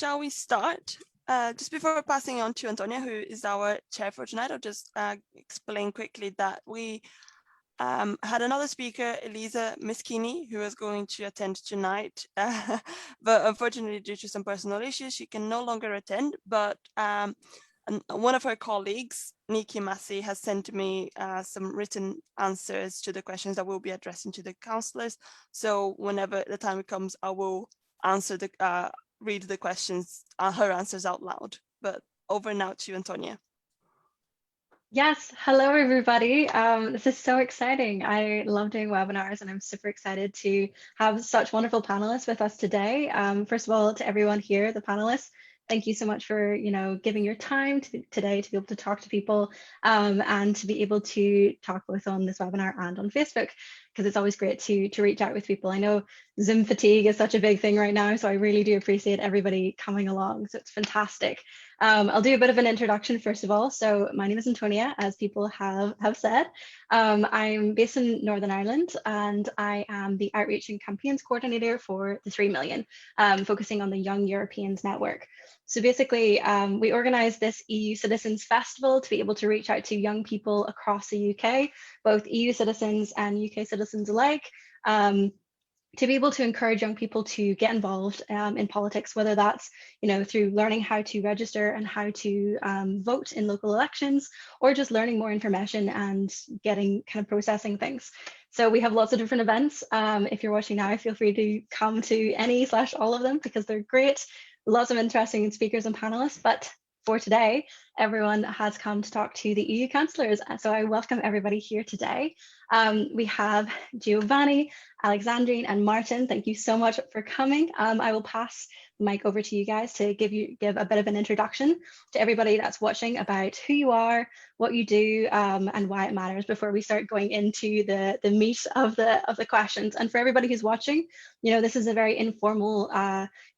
shall we start? Just before passing on to Antonia, who is our chair for tonight, I'll just explain quickly that we had another speaker, Elisa Mischini, who was going to attend tonight, but unfortunately due to some personal issues, she can no longer attend. But one of her colleagues, Nikki Massey, has sent me some written answers to the questions that we'll be addressing to the councillors. So whenever the time comes, I will answer read the questions, her answers out loud. But over now to Antonia. Yes, hello everybody. This is so exciting. I love doing webinars and I'm super excited to have such wonderful panelists with us today. First of all, to everyone here, the panelists, thank you so much for giving your time today to be able to talk to people and to be able to talk both on this webinar and on Facebook, because it's always great to reach out with people. I know Zoom fatigue is such a big thing right now, so I really do appreciate everybody coming along. So it's fantastic. I'll do a bit of an introduction first of all. So my name is Antonia, as people have said. I'm based in Northern Ireland and I am the Outreach and Campaigns Coordinator for the 3 Million, focusing on the Young Europeans Network. So basically, we organise this EU Citizens Festival to be able to reach out to young people across the UK, both EU citizens and UK citizens alike, to be able to encourage young people to get involved in politics, whether that's through learning how to register and how to vote in local elections, or just learning more information and getting kind of processing things. So we have lots of different events. If you're watching now, feel free to come to any/all of them because they're great. Lots of interesting speakers and panelists. But for today, everyone has come to talk to the EU councillors. So I welcome everybody here today. We have Giovanni, Alexandrine, and Martin. Thank you so much for coming. I will pass the mic over to you guys to give a bit of an introduction to everybody that's watching about who you are, what you do, and why it matters before we start going into the meat of the questions. And for everybody who's watching, this is a very informal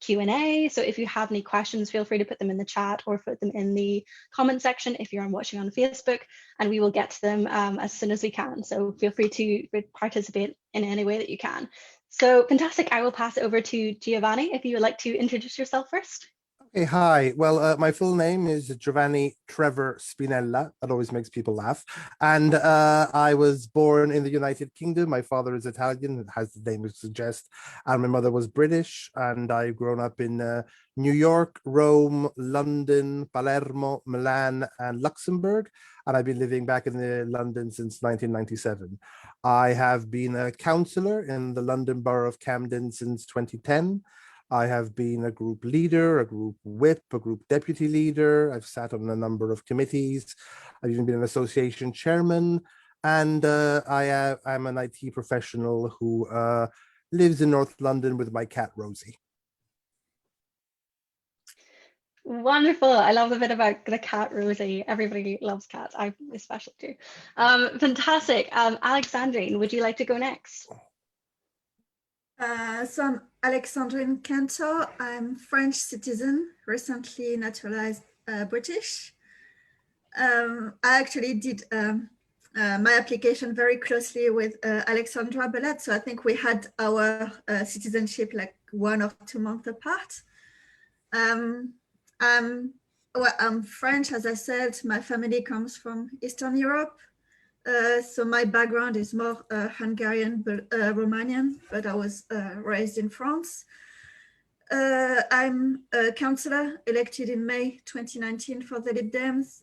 Q&A. So if you have any questions, feel free to put them in the chat or put them in the comment section if you're watching on Facebook, and we will get to them as soon as we can. So feel free to participate in any way that you can. So fantastic. I will pass it over to Giovanni if you would like to introduce yourself first. Hey, hi. Well, my full name is Giovanni Trevor Spinella. That always makes people laugh. And I was born in the United Kingdom. My father is Italian, as the name would suggest, and my mother was British. And I've grown up in New York, Rome, London, Palermo, Milan, and Luxembourg. And I've been living back in London since 1997. I have been a councillor in the London Borough of Camden since 2010. I have been a group leader, a group whip, a group deputy leader. I've sat on a number of committees. I've even been an association chairman. And I'm an IT professional who lives in North London with my cat, Rosie. Wonderful. I love the bit about the cat, Rosie. Everybody loves cats. I especially do. Fantastic. Alexandrine, would you like to go next? So I'm Alexandrine Kantor. I'm French citizen, recently naturalized British. I actually did my application very closely with Alexandra Bellet, so I think we had our citizenship like 1 or 2 months apart. I'm French, as I said. My family comes from Eastern Europe. So my background is more Hungarian, but Romanian, but I was raised in France. I'm a councillor elected in May 2019 for the Lib Dems.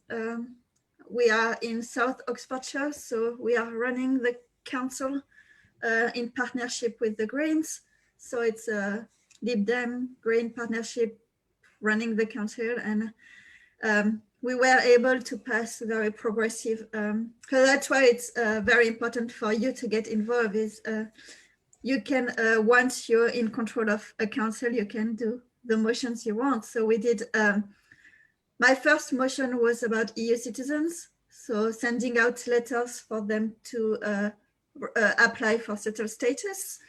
We are in South Oxfordshire, so we are running the council in partnership with the Greens. So it's a Lib Dem Green partnership running the council, and we were able to pass very progressive. So that's why it's very important for you to get involved. Is you can once you're in control of a council, you can do the motions you want. So we did. My first motion was about EU citizens, so sending out letters for them to apply for settled status.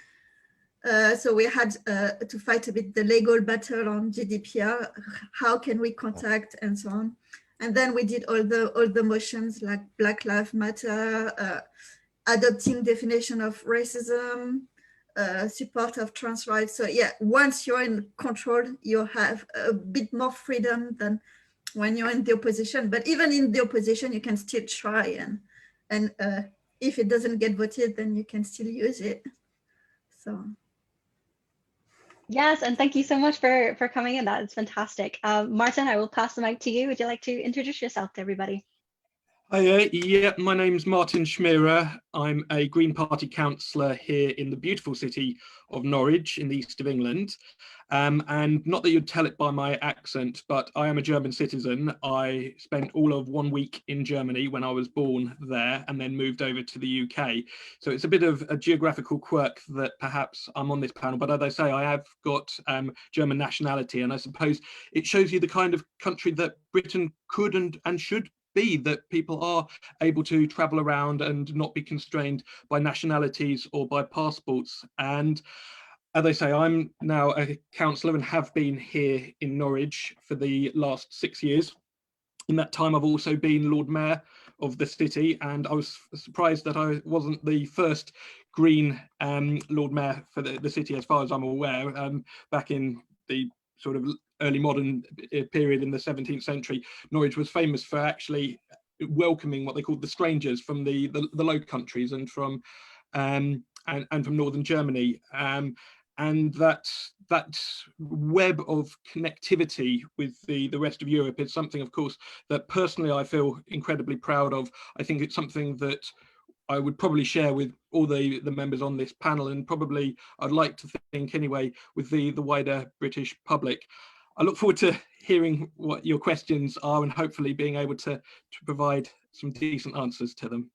So we had to fight a bit the legal battle on GDPR. How can we contact and so on. And then we did all the motions like Black Lives Matter, adopting definition of racism, support of trans rights. So yeah, once you're in control, you have a bit more freedom than when you're in the opposition. But even in the opposition, you can still try, and if it doesn't get voted, then you can still use it. So. Yes, and thank you so much for coming in. That is fantastic. Martin, I will pass the mic to you. Would you like to introduce yourself to everybody? Hi, yeah, my name's Martin Schmierer. I'm a Green Party councillor here in the beautiful city of Norwich in the east of England. And not that you'd tell it by my accent, but I am a German citizen. I spent all of 1 week in Germany when I was born there and then moved over to the UK. So it's a bit of a geographical quirk that perhaps I'm on this panel, but as I say, I have got German nationality, and I suppose it shows you the kind of country that Britain could and should be, that people are able to travel around and not be constrained by nationalities or by passports. And as I say, I'm now a councillor and have been here in Norwich for the last 6 years. In that time, I've also been Lord Mayor of the city, and I was surprised that I wasn't the first Green Lord Mayor for the city, as far as I'm aware. Back in the sort of early modern period in the 17th century, Norwich was famous for actually welcoming what they called the strangers from the Low Countries and from northern Germany. And that web of connectivity with the rest of Europe is something, of course, that personally I feel incredibly proud of. I think it's something that I would probably share with all the members on this panel, and probably I'd like to think anyway with the wider British public. I look forward to hearing what your questions are and hopefully being able to provide some decent answers to them.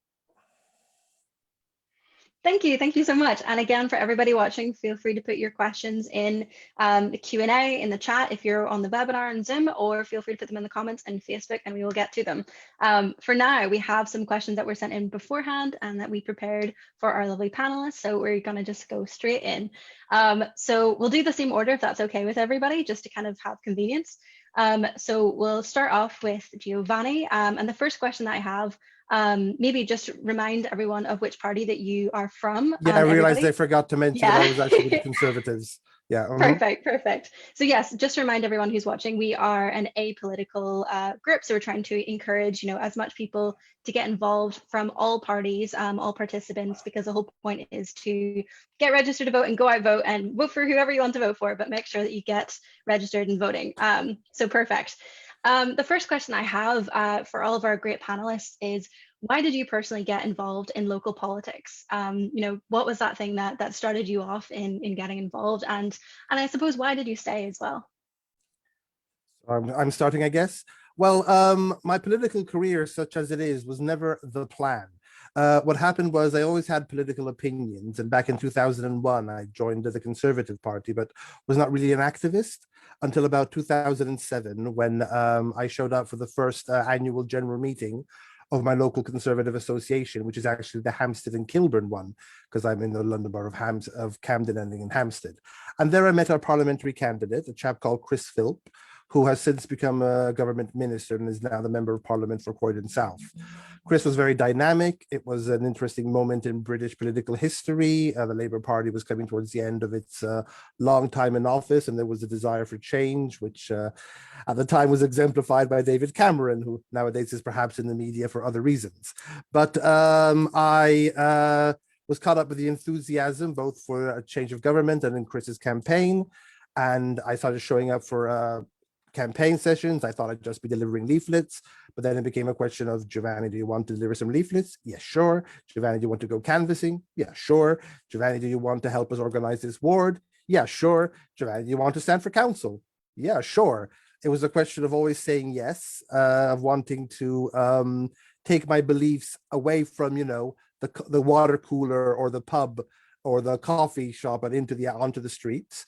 Thank you so much. And again, for everybody watching, feel free to put your questions in the Q&A in the chat if you're on the webinar on Zoom, or feel free to put them in the comments on Facebook and we will get to them. For now, we have some questions that were sent in beforehand and that we prepared for our lovely panelists. So we're going to just go straight in. So we'll do the same order if that's okay with everybody, just to kind of have convenience. So we'll start off with Giovanni. And the first question that I have, maybe just remind everyone of which party that you are from. Yeah, I realized I forgot to mention that I was actually with the Conservatives. Yeah. Perfect. So yes, just to remind everyone who's watching, we are an apolitical group. So we're trying to encourage, as much people to get involved from all parties, all participants, because the whole point is to get registered to vote and go out vote and vote for whoever you want to vote for, but make sure that you get registered and voting. So perfect. The first question I have for all of our great panelists is, why did you personally get involved in local politics? What was that thing that started you off in getting involved? And I suppose, why did you stay as well? I'm starting, I guess. Well, my political career, such as it is, was never the plan. What happened was I always had political opinions, and back in 2001, I joined the Conservative Party, but was not really an activist until about 2007, when I showed up for the first annual general meeting of my local Conservative association, which is actually the Hampstead and Kilburn one, because I'm in the London Borough of Camden Ending in Hampstead. And there I met our parliamentary candidate, a chap called Chris Philp, who has since become a government minister and is now the Member of Parliament for Croydon South. Chris was very dynamic. It was an interesting moment in British political history. The Labour Party was coming towards the end of its long time in office, and there was a desire for change, which at the time was exemplified by David Cameron, who nowadays is perhaps in the media for other reasons. But I was caught up with the enthusiasm, both for a change of government and in Chris's campaign. And I started showing up for campaign sessions. I thought I'd just be delivering leaflets, but then it became a question of, Giovanni, do you want to deliver some leaflets? Yeah, sure. Giovanni, do you want to go canvassing? Yeah, sure. Giovanni, do you want to help us organize this ward? Yeah, sure. Giovanni, do you want to stand for council? Yeah, sure. It was a question of always saying yes, of wanting to take my beliefs away from, the water cooler or the pub or the coffee shop and onto the streets.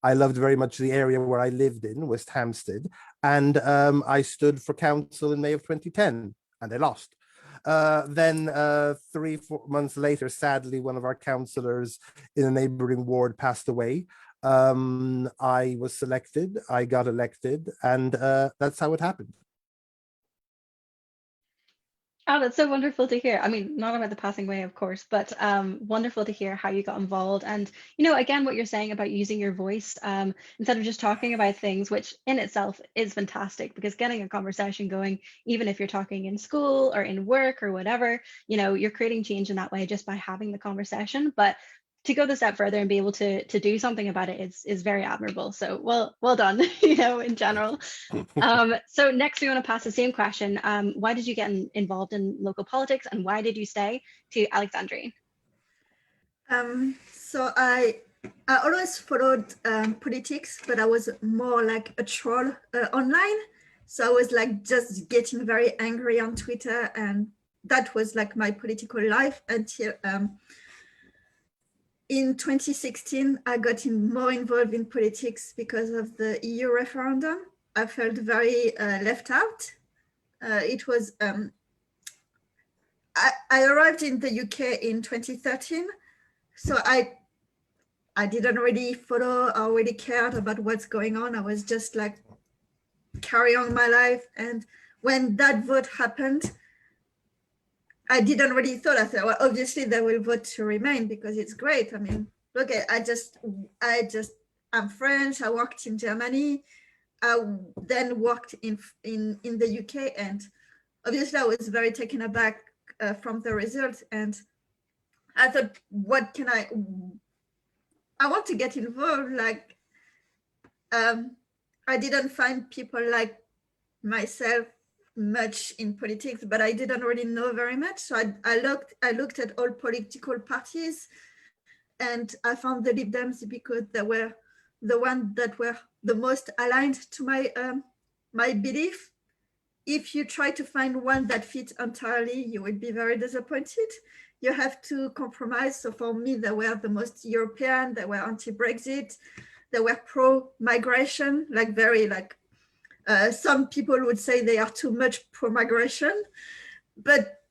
I loved very much the area where I lived in, West Hampstead, and I stood for council in May of 2010, and I lost. Then 3-4 months later, sadly, one of our councillors in a neighbouring ward passed away. I was selected, I got elected, and that's how it happened. Oh, that's so wonderful to hear. I mean, not about the passing away, of course, but wonderful to hear how you got involved. And, you know, again, what you're saying about using your voice instead of just talking about things, which in itself is fantastic, because getting a conversation going, even if you're talking in school or in work or whatever, you know, you're creating change in that way just by having the conversation. But to go the step further and be able to do something about it is very admirable. So well done, you know, in general. So next we want to pass the same question. Why did you get involved in local politics, and why did you stay to Alexandrine? So I always followed politics, but I was more like a troll online. So I was like just getting very angry on Twitter, and that was like my political life until in 2016, I got more involved in politics because of the EU referendum. I felt very left out. It was, I arrived in the UK in 2013. So I didn't really follow or really cared about what's going on. I was just like carry on my life. And when that vote happened, I didn't really thought. I thought, well, obviously they will vote to remain because it's great. I mean, look, I'm French. I worked in Germany. I then worked in the UK, and obviously I was very taken aback from the result. And I thought, what can I want to get involved. Like, I didn't find people like myself much in politics, but I didn't really know very much. So I looked at all political parties, and I found the Lib Dems because they were the ones that were the most aligned to my my belief. If you try to find one that fits entirely, you will be very disappointed. You have to compromise. So for me, they were the most European, they were anti-Brexit, they were pro-migration, like very like, some people would say they are too much pro-migration, but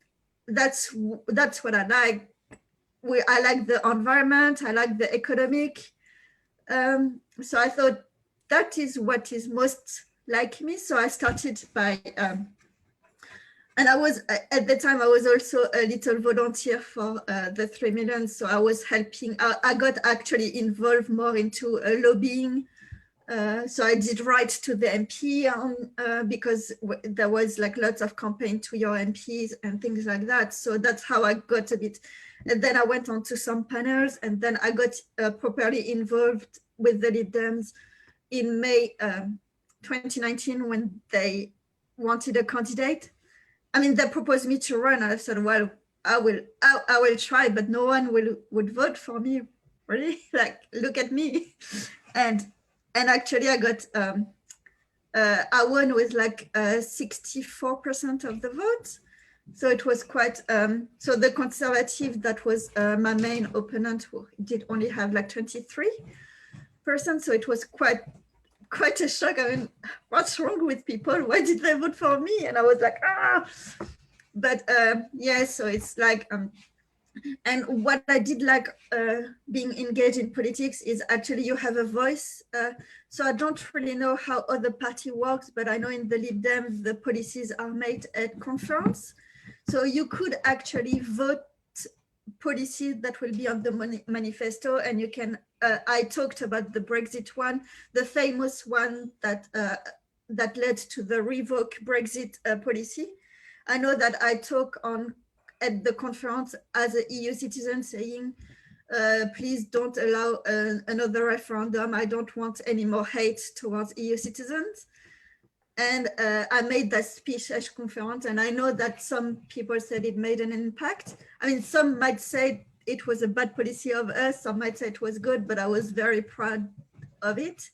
that's what I like. I like the environment, I like the economic. So I thought that is what is most like me. So I started by, and I was, at the time, I was also a little volunteer for the 3 million. So I was helping, I got actually involved more into lobbying. So I did write to the MP because there was like lots of campaign to your MPs and things like that. So that's how I got a bit. And then I went on to some panels, and then I got properly involved with the Lib Dems in May 2019 when they wanted a candidate. I mean, they proposed me to run. I said, well, I will try, but no one would vote for me, really. Like, look at me. And actually I got, I won with like 64% of the vote. So it was quite, so the Conservative, that was my main opponent, who did only have like 23%. So it was quite a shock. I mean, what's wrong with people? Why did they vote for me? And I was like, ah. But yeah, so it's like, and what I did like being engaged in politics is actually you have a voice. So I don't really know how other party works, but I know in the Lib Dem, the policies are made at conference. So you could actually vote policies that will be on the manifesto, and you can, I talked about the Brexit one, the famous one that that led to the revoke Brexit policy. I know that I talk at the conference as an EU citizen saying, please don't allow another referendum. I don't want any more hate towards EU citizens. And I made that speech at conference, and I know that some people said it made an impact. I mean, some might say it was a bad policy of us, some might say it was good, but I was very proud of it.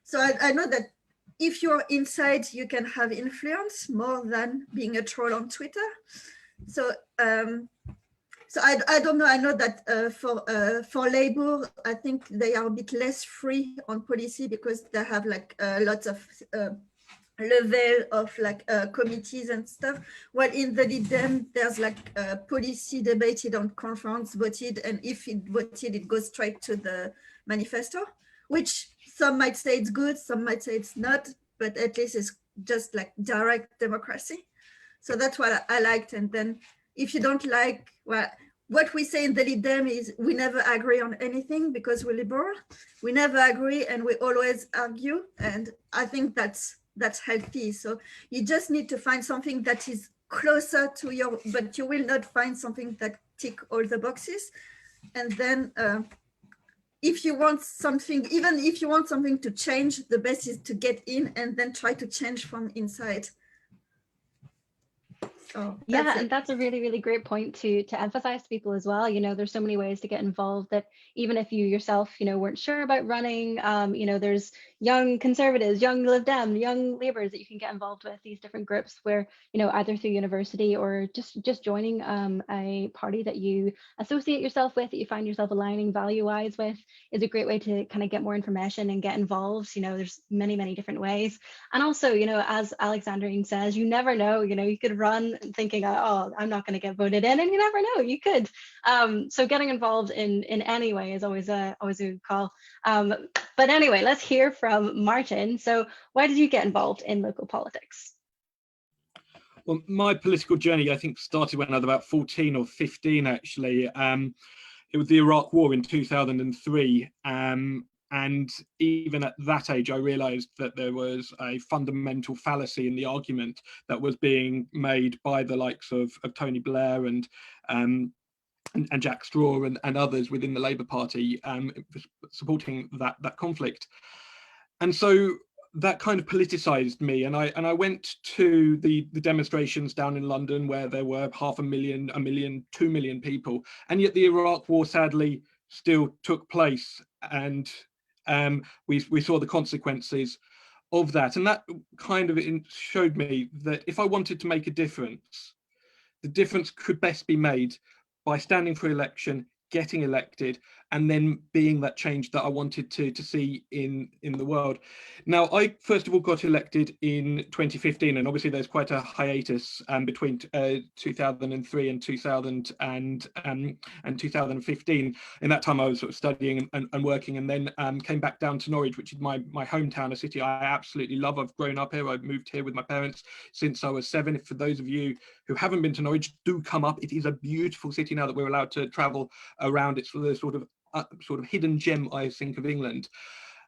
So I know that if you're inside, you can have influence more than being a troll on Twitter. So so I don't know. I know that for Labour, I think they are a bit less free on policy because they have like lots of level of like committees and stuff. While in the Lib Dem, there's like policy debated on conference, voted, and if it voted, it goes straight to the manifesto, which some might say it's good, some might say it's not, but at least it's just like direct democracy. So that's what I liked. And then if you don't like, well, what we say in the Lib Dem is we never agree on anything because we're liberal. We never agree and we always argue. And I think that's healthy. So you just need to find something that is closer to your, but you will not find something that tick all the boxes. And then if you want something, even if you want something to change, the best is to get in and then try to change from inside. So yeah, and that's a really, really great point to emphasize to people as well. You know, there's so many ways to get involved that even if you yourself, you know, weren't sure about running, you know, there's young Conservatives, young Lib Dem, young Labours that you can get involved with, these different groups where, you know, either through university or just joining a party that you associate yourself with, that you find yourself aligning value-wise with, is a great way to kind of get more information and get involved. You know, there's many, many different ways. And also, you know, as Alexandrine says, you never know, you know, you could run thinking, oh, I'm not going to get voted in, and you never know, you could. So getting involved in any way is always a good call. But anyway, let's hear from Martin. So why did you get involved in local politics? Well, my political journey, I think, started when I was about 14 or 15, actually. It was the Iraq War in 2003. And even at that age, I realized that there was a fundamental fallacy in the argument that was being made by the likes of Tony Blair and Jack Straw and others within the Labour Party, supporting that conflict. And so that kind of politicized me, and I went to the demonstrations down in London where there were 500,000, 1 million, 2 million people, and yet the Iraq War sadly still took place, and we saw the consequences of that. And that kind of showed me that if I wanted to make a difference, the difference could best be made by standing for election, getting elected, and then being that change that I wanted to see in the world. Now, I first of all got elected in 2015, and obviously there's quite a hiatus between 2003 and 2015. In that time, I was sort of studying and working, and then came back down to Norwich, which is my hometown, a city I absolutely love. I've grown up here. I've moved here with my parents since I was 7. For those of you who haven't been to Norwich, do come up. It is a beautiful city now that we're allowed to travel around. It's the sort of hidden gem, I think, of England.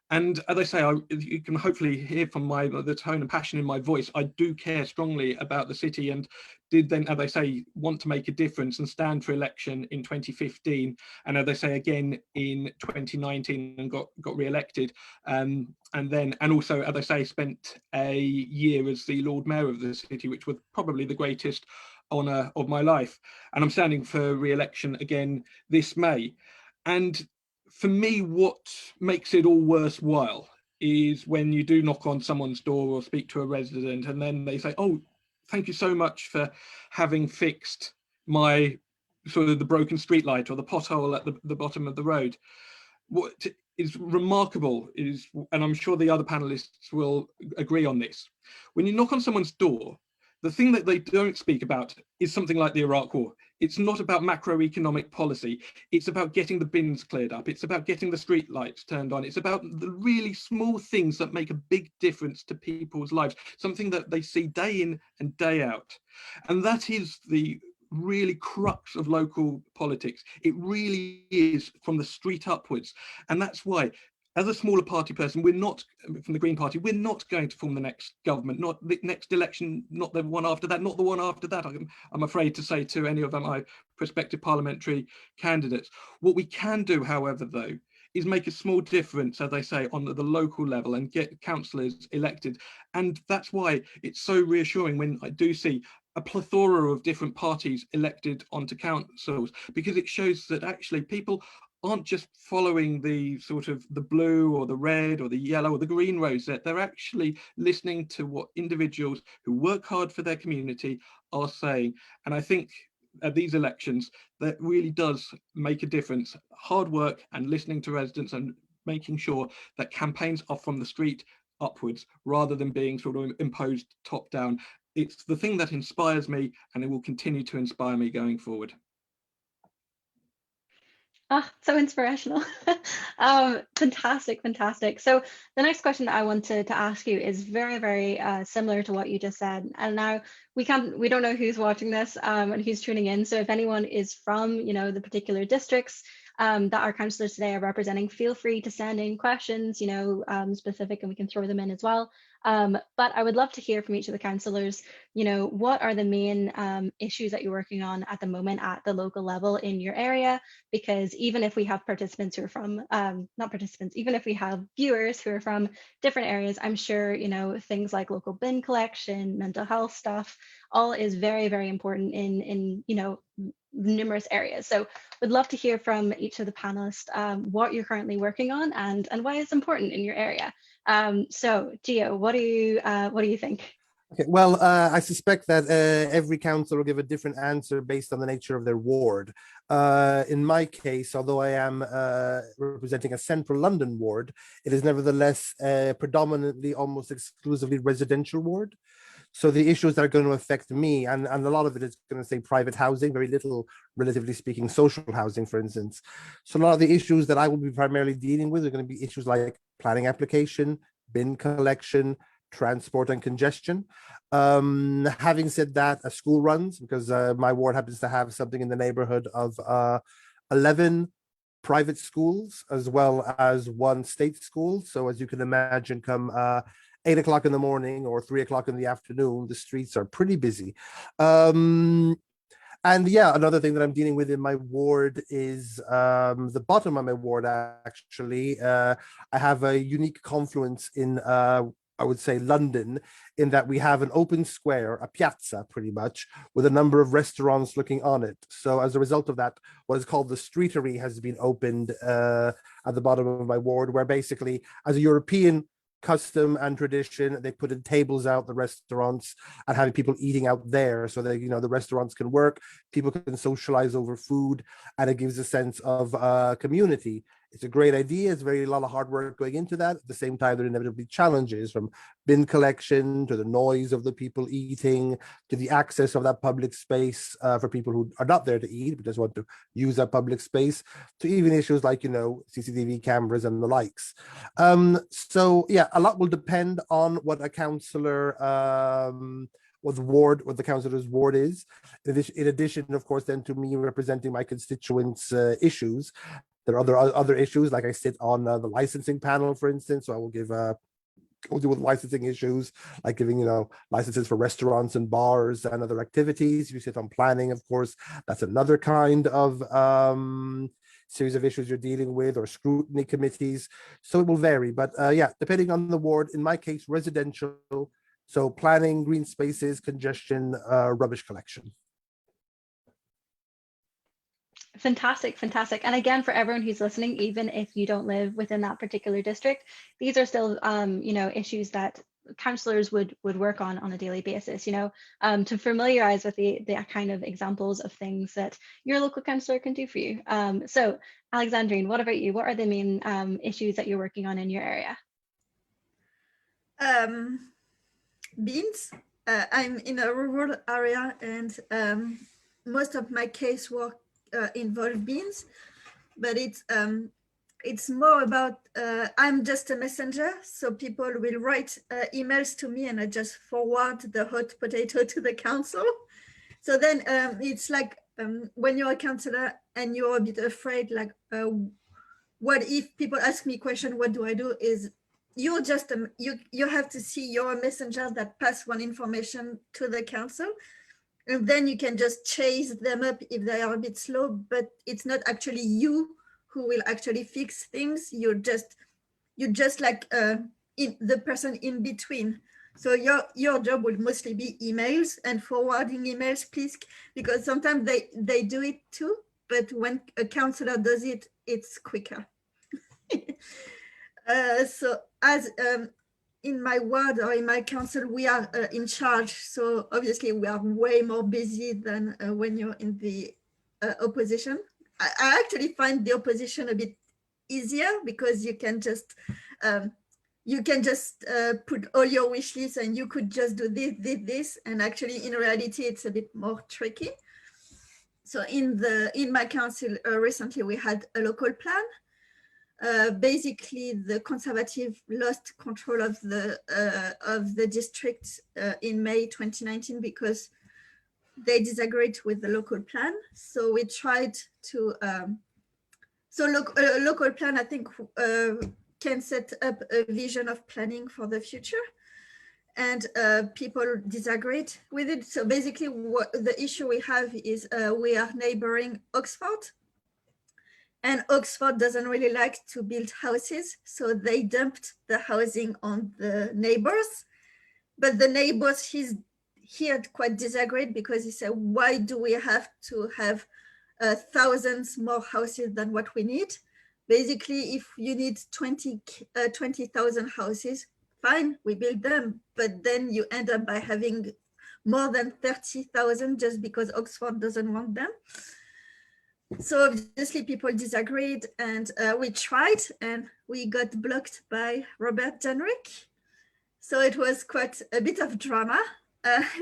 And as I say, you can hopefully hear from the tone and passion in my voice, I do care strongly about the city, and did then, as I say, want to make a difference and stand for election in 2015, and as I say, again in 2019, and got re-elected, and also, as I say, spent a year as the Lord Mayor of the city, which was probably the greatest honour of my life. And I'm standing for re-election again this May. And for me, what makes it all worthwhile is when you do knock on someone's door or speak to a resident, and then they say, oh, thank you so much for having fixed my sort of the broken streetlight or the pothole at the bottom of the road. What is remarkable is, and I'm sure the other panelists will agree on this, when you knock on someone's door, the thing that they don't speak about is something like the Iraq War. It's not about macroeconomic policy. It's about getting the bins cleared up. It's about getting the street lights turned on. It's about the really small things that make a big difference to people's lives, something that they see day in and day out. And that is the really crux of local politics. It really is from the street upwards. And that's why, as a smaller party person, we're not, from the Green Party, we're not going to form the next government, not the next election, not the one after that, not the one after that, I'm afraid to say to any of my prospective parliamentary candidates. What we can do, however, though, is make a small difference, as I say, on the local level and get councillors elected. And that's why it's so reassuring when I do see a plethora of different parties elected onto councils, because it shows that actually people aren't just following the sort of the blue or the red or the yellow or the green rosette. They're actually listening to what individuals who work hard for their community are saying. And I think at these elections, that really does make a difference. Hard work and listening to residents and making sure that campaigns are from the street upwards rather than being sort of imposed top down. It's the thing that inspires me, and it will continue to inspire me going forward. Ah, so inspirational. Fantastic, fantastic. So the next question that I wanted to ask you is very, very similar to what you just said. And now we don't know who's watching this and who's tuning in. So if anyone is from, the particular districts that our councillors today are representing, feel free to send in questions, specific, and we can throw them in as well. But I would love to hear from each of the councillors, what are the main issues that you're working on at the moment at the local level in your area? Because even if we have participants who are from, not participants, even if we have viewers who are from different areas, I'm sure, things like local bin collection, mental health stuff, all is very, very important in numerous areas. So would love to hear from each of the panelists what you're currently working on and why it's important in your area. So Gio, what do you think? Okay, well, I suspect that every council will give a different answer based on the nature of their ward. In my case, although I am representing a central London ward, it is nevertheless predominantly, almost exclusively residential ward. So the issues that are going to affect me, and a lot of it is going to say private housing, very little, relatively speaking, social housing, for instance. So a lot of the issues that I will be primarily dealing with are going to be issues like planning application, bin collection, transport and congestion. Having said that, school runs, because my ward happens to have something in the neighborhood of 11 private schools as well as one state school. So as you can imagine, come 8 o'clock in the morning or 3 o'clock in the afternoon, the streets are pretty busy. And yeah, another thing that I'm dealing with in my ward is the bottom of my ward, actually. I have a unique confluence in, I would say, London, in that we have an open square, a piazza pretty much, with a number of restaurants looking on it. So as a result of that, what is called the streetery has been opened at the bottom of my ward, where basically, as a European custom and tradition, they put in tables out the restaurants and having people eating out there so that the restaurants can work, people can socialize over food, and it gives a sense of community. It's a great idea. It's a lot of hard work going into that. At the same time, there are inevitably challenges, from bin collection to the noise of the people eating to the access of that public space for people who are not there to eat but just want to use that public space, to even issues like CCTV cameras and the likes. So yeah, a lot will depend on what a councillor what the councillor's ward is. In addition, of course, then to me representing my constituents' issues, there are other issues, like I sit on the licensing panel, for instance, so I will deal with licensing issues, like giving, licenses for restaurants and bars and other activities. You sit on planning, of course, that's another kind of series of issues you're dealing with, or scrutiny committees. So it will vary, but yeah, depending on the ward. In my case, residential, so planning, green spaces, congestion, rubbish collection. Fantastic, fantastic. And again, for everyone who's listening, even if you don't live within that particular district, these are still, issues that councillors would work on a daily basis, to familiarize with the kind of examples of things that your local councillor can do for you. So Alexandrine, what about you? What are the main issues that you're working on in your area? Beans. I'm in a rural area, and most of my casework involve beans, but it's more about I'm just a messenger, so people will write emails to me and I just forward the hot potato to the council. So then it's like when you're a councillor and you're a bit afraid, like what if people ask me a question, what do I do? Is you're just you have to see you're a messenger that pass one information to the council, and then you can just chase them up if they are a bit slow, but it's not actually you who will actually fix things. You're just like the person in between. So your job will mostly be emails and forwarding emails, please, because sometimes they do it too, but when a councillor does it, it's quicker. So as in my ward or in my council, we are in charge. So obviously we are way more busy than when you're in the opposition. I actually find the opposition a bit easier, because you can just put all your wish lists and you could just do this. And actually in reality, it's a bit more tricky. So in my council recently, we had a local plan. Basically, the Conservative lost control of the district in May 2019 because they disagreed with the local plan. So we tried to, local plan, I think, can set up a vision of planning for the future. And people disagreed with it. So basically, what the issue we have is we are neighboring Oxford. And Oxford doesn't really like to build houses. So they dumped the housing on the neighbors. But the neighbors, he had quite disagreed because he said, why do we have to have thousands more houses than what we need? Basically, if you need 20,000 houses, fine, we build them. But then you end up by having more than 30,000 just because Oxford doesn't want them. So obviously people disagreed, and we tried, and we got blocked by Robert Jenrick. So it was quite a bit of drama.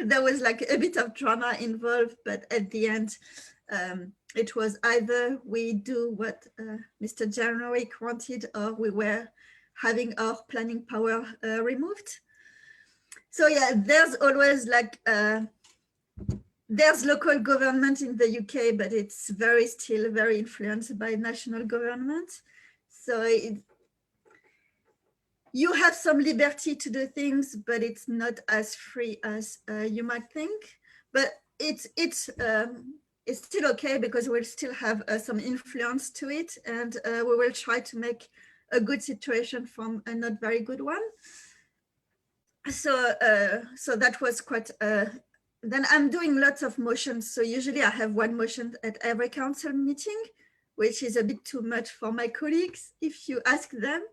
There was like a bit of drama involved, but at the end, it was either we do what Mr. Jenrick wanted, or we were having our planning power removed. So yeah, there's always like, there's local government in the UK, but it's still very influenced by national government. So you have some liberty to do things, but it's not as free as you might think. But it's still okay because we'll still have some influence to it, and we will try to make a good situation from a not very good one. So so that was quite. Then I'm doing lots of motions. So usually I have one motion at every council meeting, which is a bit too much for my colleagues if you ask them.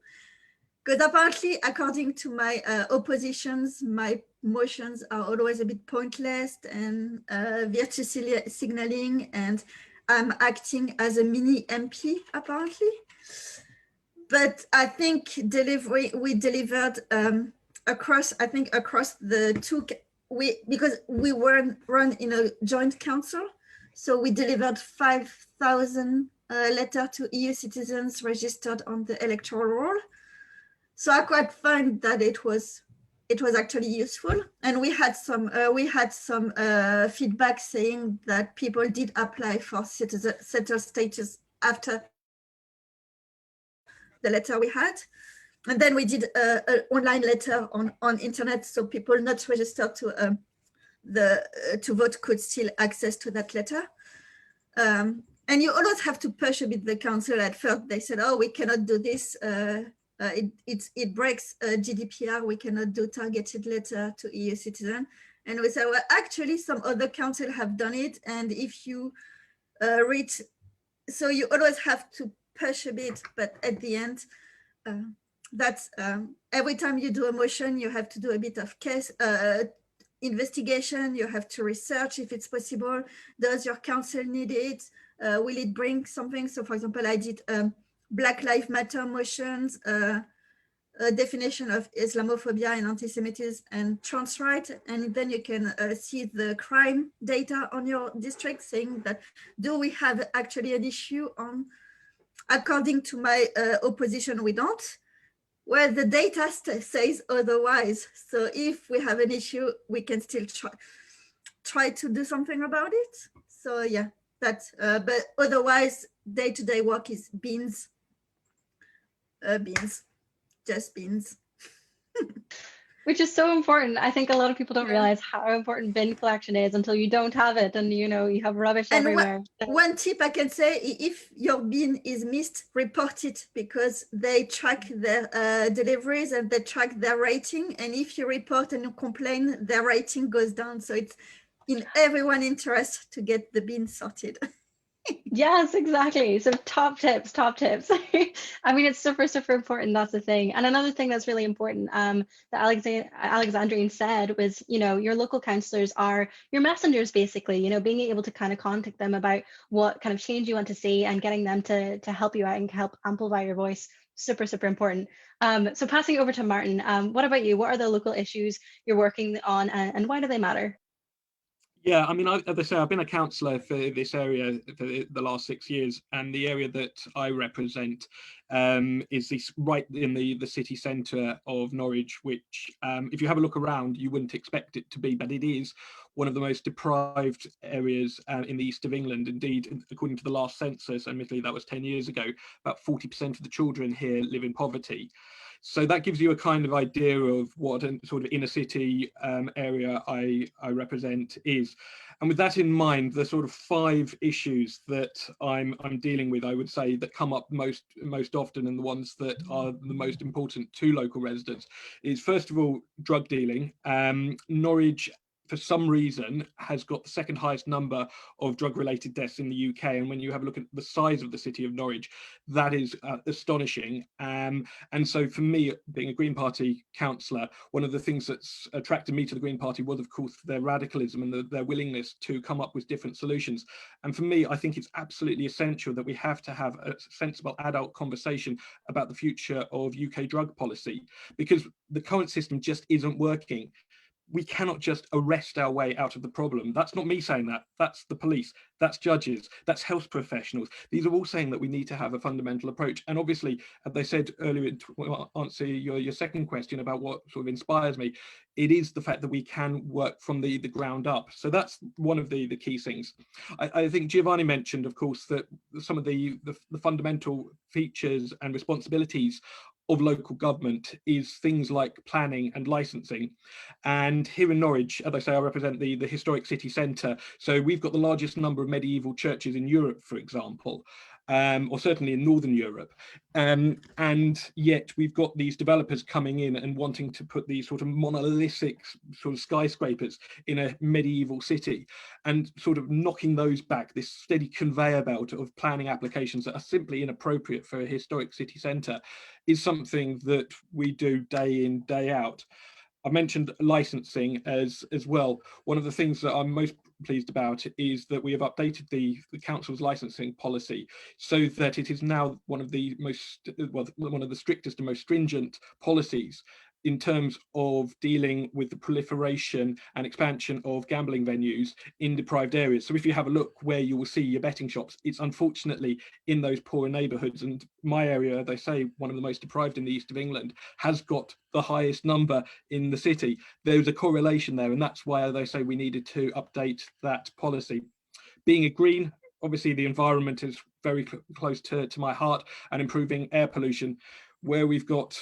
Because apparently, according to my oppositions, my motions are always a bit pointless and virtue signaling, and I'm acting as a mini MP apparently. But I think we delivered across the two. Because we were run in a joint council, so we delivered 5,000 letters to EU citizens registered on the electoral roll. So I quite find that it was actually useful, and we had some feedback saying that people did apply for settled status after the letter we had. And then we did an online letter on internet, so people not registered to vote could still access to that letter. And you always have to push a bit the council. At first, they said, "Oh, we cannot do this. It breaks GDPR. We cannot do targeted letter to EU citizen." And we said, "Well, actually, some other council have done it. And if you read, so you always have to push a bit, but at the end." That's every time you do a motion, you have to do a bit of case investigation. You have to research if it's possible. Does your council need it? Will it bring something? So for example, I did Black Lives Matter motions, a definition of Islamophobia and anti-Semitism and trans rights. And then you can see the crime data on your district saying that, do we have actually an issue on, according to my opposition, we don't. Well, the data says otherwise. So if we have an issue, we can still try to do something about it. So yeah, that's, but otherwise, day-to-day work is beans, just beans. Which is so important. I think a lot of people don't realize how important bin collection is until you don't have it, and you know, you have rubbish everywhere. One tip I can say, if your bin is missed, report it, because they track their deliveries and they track their rating. And if you report and you complain, their rating goes down. So it's in everyone's interest to get the bin sorted. Yes, exactly. So top tips. I mean, it's super important. That's the thing. And another thing that's really important that Alexandrine said was, you know, your local councillors are your messengers, basically, you know, being able to kind of contact them about what kind of change you want to see and getting them to help you out and help amplify your voice. Super important. So passing over to Martin, what about you? What are the local issues you're working on, and why do they matter? Yeah, I mean, as I say, I've been a councillor for this area for the last 6 years, and the area that I represent is this right in the city centre of Norwich, which, if you have a look around, you wouldn't expect it to be, but it is one of the most deprived areas in the east of England. Indeed, according to the last census, admittedly that was 10 years ago, about 40% of the children here live in poverty. So that gives you a kind of idea of what a sort of inner city area I represent is. And with that in mind, the sort of 5 issues that I'm dealing with, I would say, that come up most often, and the ones that are the most important to local residents, is first of all drug dealing. Norwich, for some reason, has got the second highest number of drug-related deaths in the UK. And when you have a look at the size of the city of Norwich, that is astonishing. And so for me, being a Green Party councillor, one of the things that's attracted me to the Green Party was, of course, their radicalism and their willingness to come up with different solutions. And for me, I think it's absolutely essential that we have to have a sensible adult conversation about the future of UK drug policy, because the current system just isn't working. We cannot just arrest our way out of the problem. That's not me saying that. That's the police, that's judges, that's health professionals. These are all saying that we need to have a fundamental approach. And obviously, as I said earlier, to answer your second question about what sort of inspires me, it is the fact that we can work from the ground up. So that's one of the key things. I think Giovanni mentioned, of course, that some of the fundamental features and responsibilities of local government is things like planning and licensing. And here in Norwich, as I say, I represent the historic city centre. So we've got the largest number of medieval churches in Europe, for example, or certainly in Northern Europe. And yet we've got these developers coming in and wanting to put these sort of monolithic sort of skyscrapers in a medieval city, and sort of knocking those back, this steady conveyor belt of planning applications that are simply inappropriate for a historic city centre, is something that we do day in, day out. I mentioned licensing as well. One of the things that I'm most pleased about is that we have updated the council's licensing policy so that it is now one of the strictest and most stringent policies in terms of dealing with the proliferation and expansion of gambling venues in deprived areas. So if you have a look where you will see your betting shops, it's unfortunately in those poorer neighbourhoods. And my area, they say, one of the most deprived in the east of England, has got the highest number in the city. There's a correlation there, and that's why they say we needed to update that policy. Being a Green, obviously the environment is very close to my heart, and improving air pollution, where we've got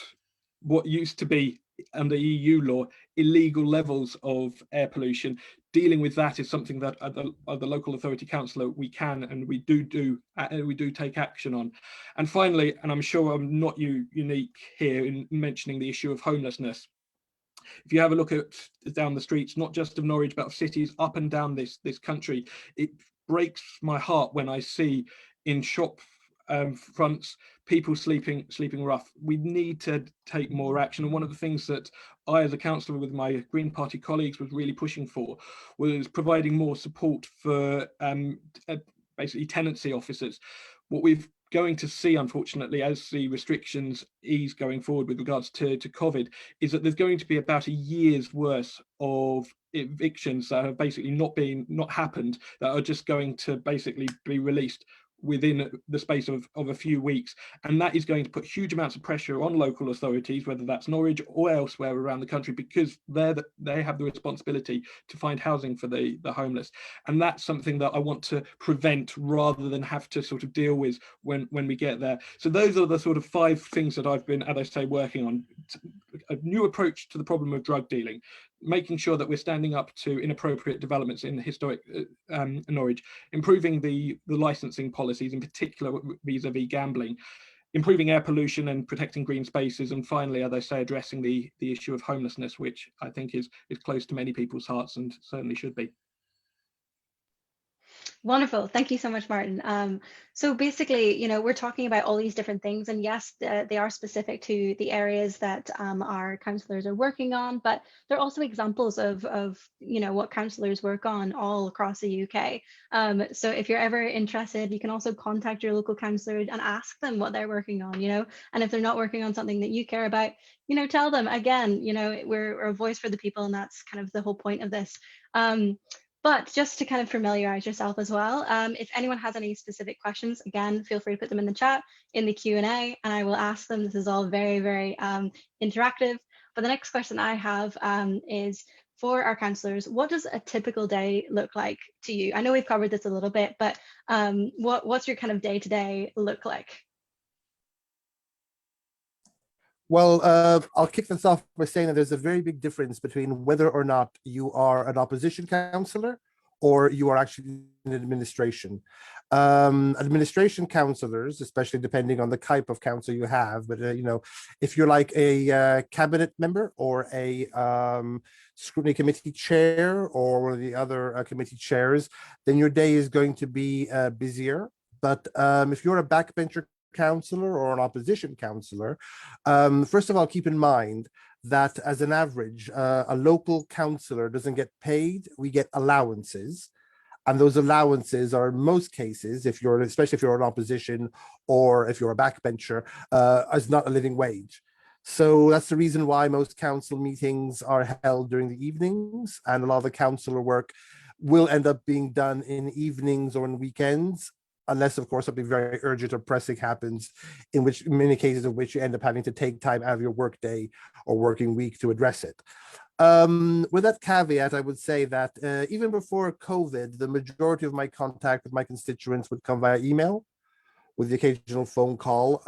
what used to be under EU law illegal levels of air pollution. Dealing with that is something that at the local authority councillor we can and we do take action on. And finally, and I'm sure I'm not unique here in mentioning the issue of homelessness. If you have a look at down the streets, not just of Norwich but of cities up and down this country, it breaks my heart when I see in shop fronts people sleeping rough. We need to take more action, and one of the things that I, as a councillor with my Green Party colleagues, was really pushing for was providing more support for basically tenancy officers. What we've going to see, unfortunately, as the restrictions ease going forward with regards to COVID, is that there's going to be about a year's worth of evictions that have basically not happened, that are just going to basically be released within the space of a few weeks. And that is going to put huge amounts of pressure on local authorities, whether that's Norwich or elsewhere around the country, because they have the responsibility to find housing for the homeless. And that's something that I want to prevent rather than have to sort of deal with when we get there. So those are the sort of 5 things that I've been, as I say, working on. A new approach to the problem of drug dealing, making sure that we're standing up to inappropriate developments in historic Norwich, improving the licensing policies, in particular vis-a-vis gambling, improving air pollution and protecting green spaces, and finally, as I say, addressing the issue of homelessness, which I think is close to many people's hearts and certainly should be. Wonderful. Thank you so much, Martin. So basically, you know, we're talking about all these different things, and yes, they are specific to the areas that our councillors are working on, but they're also examples of you know, what councillors work on all across the UK. So if you're ever interested, you can also contact your local councillor and ask them what they're working on, you know, and if they're not working on something that you care about, you know, tell them. Again, you know, we're a voice for the people, and that's kind of the whole point of this. But just to kind of familiarize yourself as well, if anyone has any specific questions, again, feel free to put them in the chat, in the Q&A, and I will ask them. This is all very, very interactive. But the next question I have is, for our councillors, what does a typical day look like to you? I know we've covered this a little bit, but what's your kind of day-to-day look like? Well, I'll kick this off by saying that there's a very big difference between whether or not you are an opposition councillor or you are actually in administration. Administration councillors, especially depending on the type of council you have, but you know, if you're like a cabinet member or a scrutiny committee chair or one of the other committee chairs, then your day is going to be busier. But if you're a backbencher councillor or an opposition councillor, first of all, keep in mind that as an average, a local councillor doesn't get paid, we get allowances. And those allowances are in most cases, if you're, especially if you're an opposition or if you're a backbencher, is not a living wage. So that's the reason why most council meetings are held during the evenings, and a lot of the councillor work will end up being done in evenings or in weekends, unless of course something very urgent or pressing happens, in many cases of which you end up having to take time out of your work day or working week to address it. With that caveat, I would say that even before COVID, the majority of my contact with my constituents would come via email, with the occasional phone call.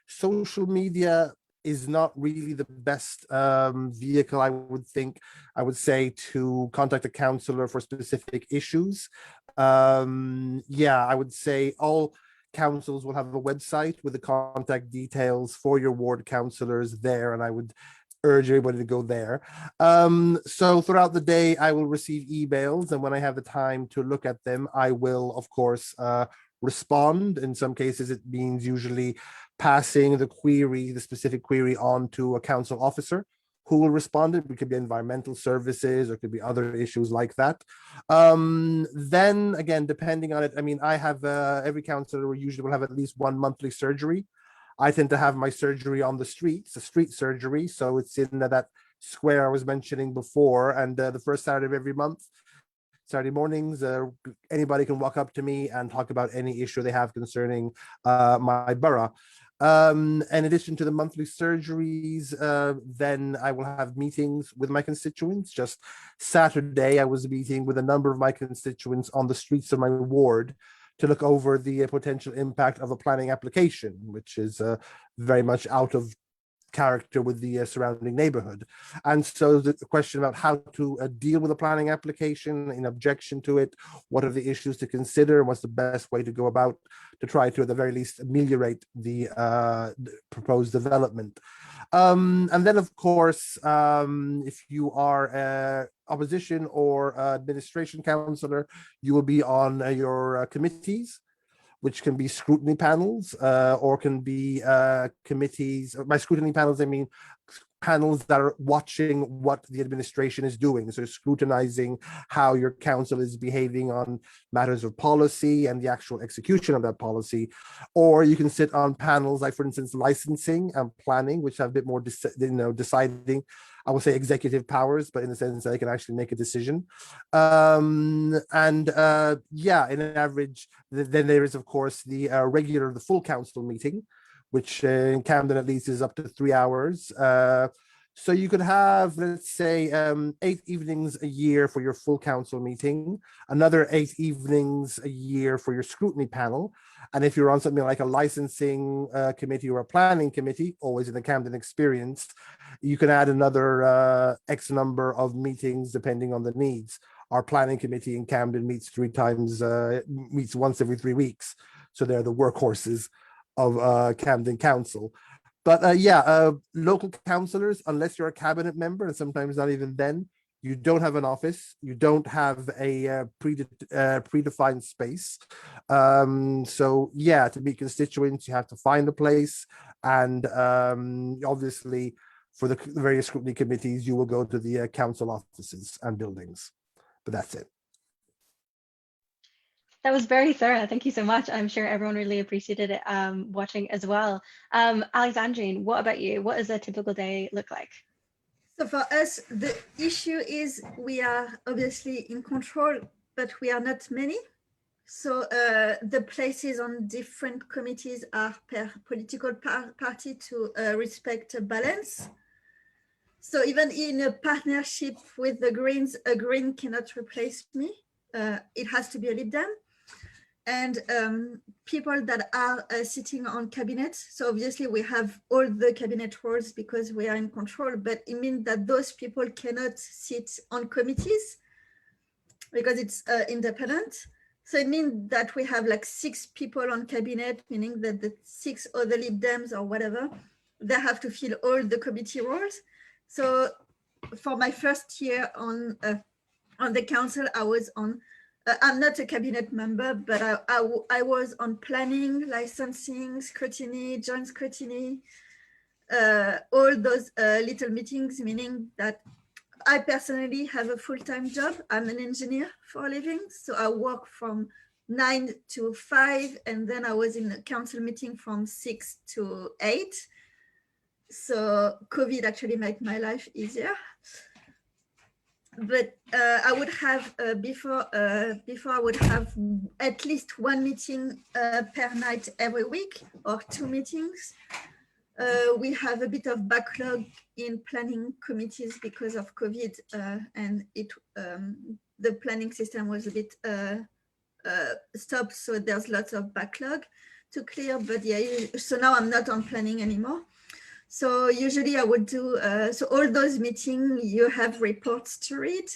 Social media is not really the best vehicle, I would say, to contact a councillor for specific issues. Yeah, I would say all councils will have a website with the contact details for your ward councillors there, and I would urge everybody to go there. So throughout the day, I will receive emails, and when I have the time to look at them, I will, of course, respond. In some cases, it means usually passing the specific query on to a council officer who will respond. It could be environmental services, or it could be other issues like that. Then again, depending on it, I mean, I have every councillor usually will have at least one monthly surgery. I tend to have my surgery on the streets, a street surgery. So it's in that square I was mentioning before, and the first Saturday of every month, Saturday mornings, anybody can walk up to me and talk about any issue they have concerning my borough. In addition to the monthly surgeries, then I will have meetings with my constituents. Just Saturday, I was meeting with a number of my constituents on the streets of my ward to look over the potential impact of a planning application, which is very much out of character with the surrounding neighborhood. And so the question about how to deal with a planning application, in objection to it, what are the issues to consider, what's the best way to go about to try to, at the very least, ameliorate the proposed development. And then, of course, if you are opposition or administration councillor, you will be on your committees, which can be scrutiny panels or can be committees. By scrutiny panels, I mean panels that are watching what the administration is doing. So scrutinizing how your council is behaving on matters of policy and the actual execution of that policy. Or you can sit on panels like, for instance, licensing and planning, which have a bit more deciding, I would say, executive powers, but in the sense that they can actually make a decision. Yeah, in an average, then there is, of course, the the full council meeting, which in Camden at least is up to 3 hours. So you could have, let's say, 8 evenings a year for your full council meeting, another 8 evenings a year for your scrutiny panel. And if you're on something like a licensing committee or a planning committee, always in the Camden experience, you can add another X number of meetings depending on the needs. Our planning committee in Camden meets meets once every 3 weeks. So they're the workhorses of Camden Council. But yeah, local councillors, unless you're a cabinet member, and sometimes not even then, you don't have an office, you don't have a predefined space. So yeah, to meet constituents, you have to find a place. And obviously, for the various scrutiny committees, you will go to the council offices and buildings. But that's it. That was very thorough. Thank you so much. I'm sure everyone really appreciated it watching as well. Alexandrine, what about you? What does a typical day look like? So for us, the issue is we are obviously in control, but we are not many. So the places on different committees are per political party to respect a balance. So even in a partnership with the Greens, a Green cannot replace me. It has to be a Lib Dem. And people that are sitting on cabinet. So obviously we have all the cabinet roles because we are in control, but it means that those people cannot sit on committees because it's independent. So it means that we have like 6 people on cabinet, meaning that the 6 other Lib Dems or whatever, they have to fill all the committee roles. So for my first year on the council, I was on, I'm not a cabinet member, but I was on planning, licensing, scrutiny, joint scrutiny, all those little meetings, meaning that I personally have a full-time job. I'm an engineer for a living. So I work from 9 to 5, and then I was in a council meeting from 6 to 8. So COVID actually made my life easier. But I would have before I would have at least 1 meeting per night every week, or 2 meetings. We have a bit of backlog in planning committees because of COVID, and the planning system was a bit stopped, so there's lots of backlog to clear. But yeah, so now I'm not on planning anymore. So usually I would do, so all those meetings, you have reports to read.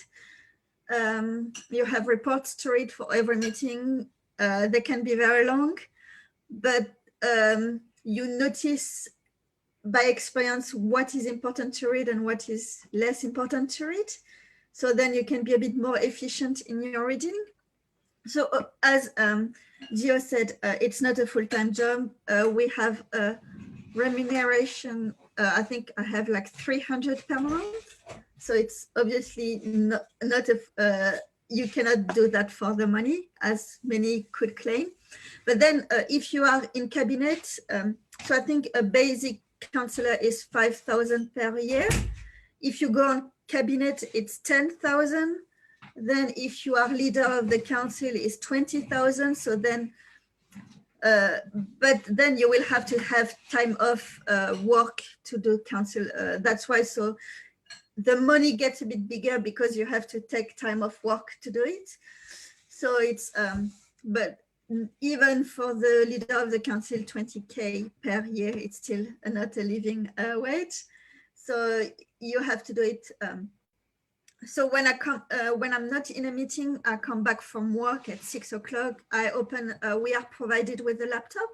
You have reports to read for every meeting. They can be very long, but you notice by experience what is important to read and what is less important to read. So then you can be a bit more efficient in your reading. So as Gio said, it's not a full-time job. We have a remuneration, I think I have like 300 per month. So it's obviously not you cannot do that for the money, as many could claim. But then if you are in cabinet, so I think a basic councillor is 5,000 per year. If you go on cabinet, it's 10,000. Then if you are leader of the council, it's 20,000. So then, but then you will have to have time off work to do council. That's why, so the money gets a bit bigger because you have to take time off work to do it. So it's, but even for the leader of the council, 20K per year, it's still not a living wage. So you have to do it. So when I come, when I'm not in a meeting, I come back from work at 6 o'clock. I open, we are provided with a laptop.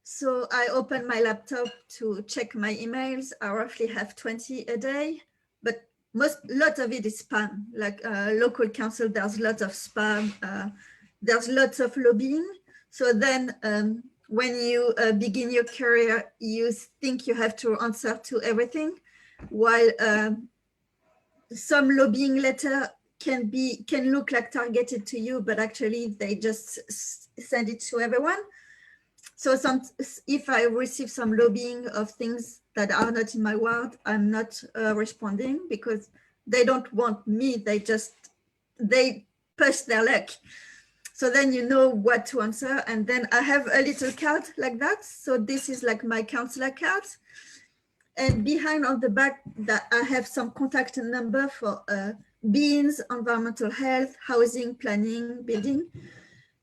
So I open my laptop to check my emails. I roughly have 20 a day, but lot of it is spam. Like local council, there's lots of spam. There's lots of lobbying. So then when you begin your career, you think you have to answer to everything, while some lobbying letter can look like targeted to you, but actually they just send it to everyone. So if I receive some lobbying of things that are not in my ward, I'm not responding because they don't want me. They push their luck. So then you know what to answer. And then I have a little card like that. So this is like my councillor card. And behind on the back that I have some contact number for beans, environmental health, housing, planning, building.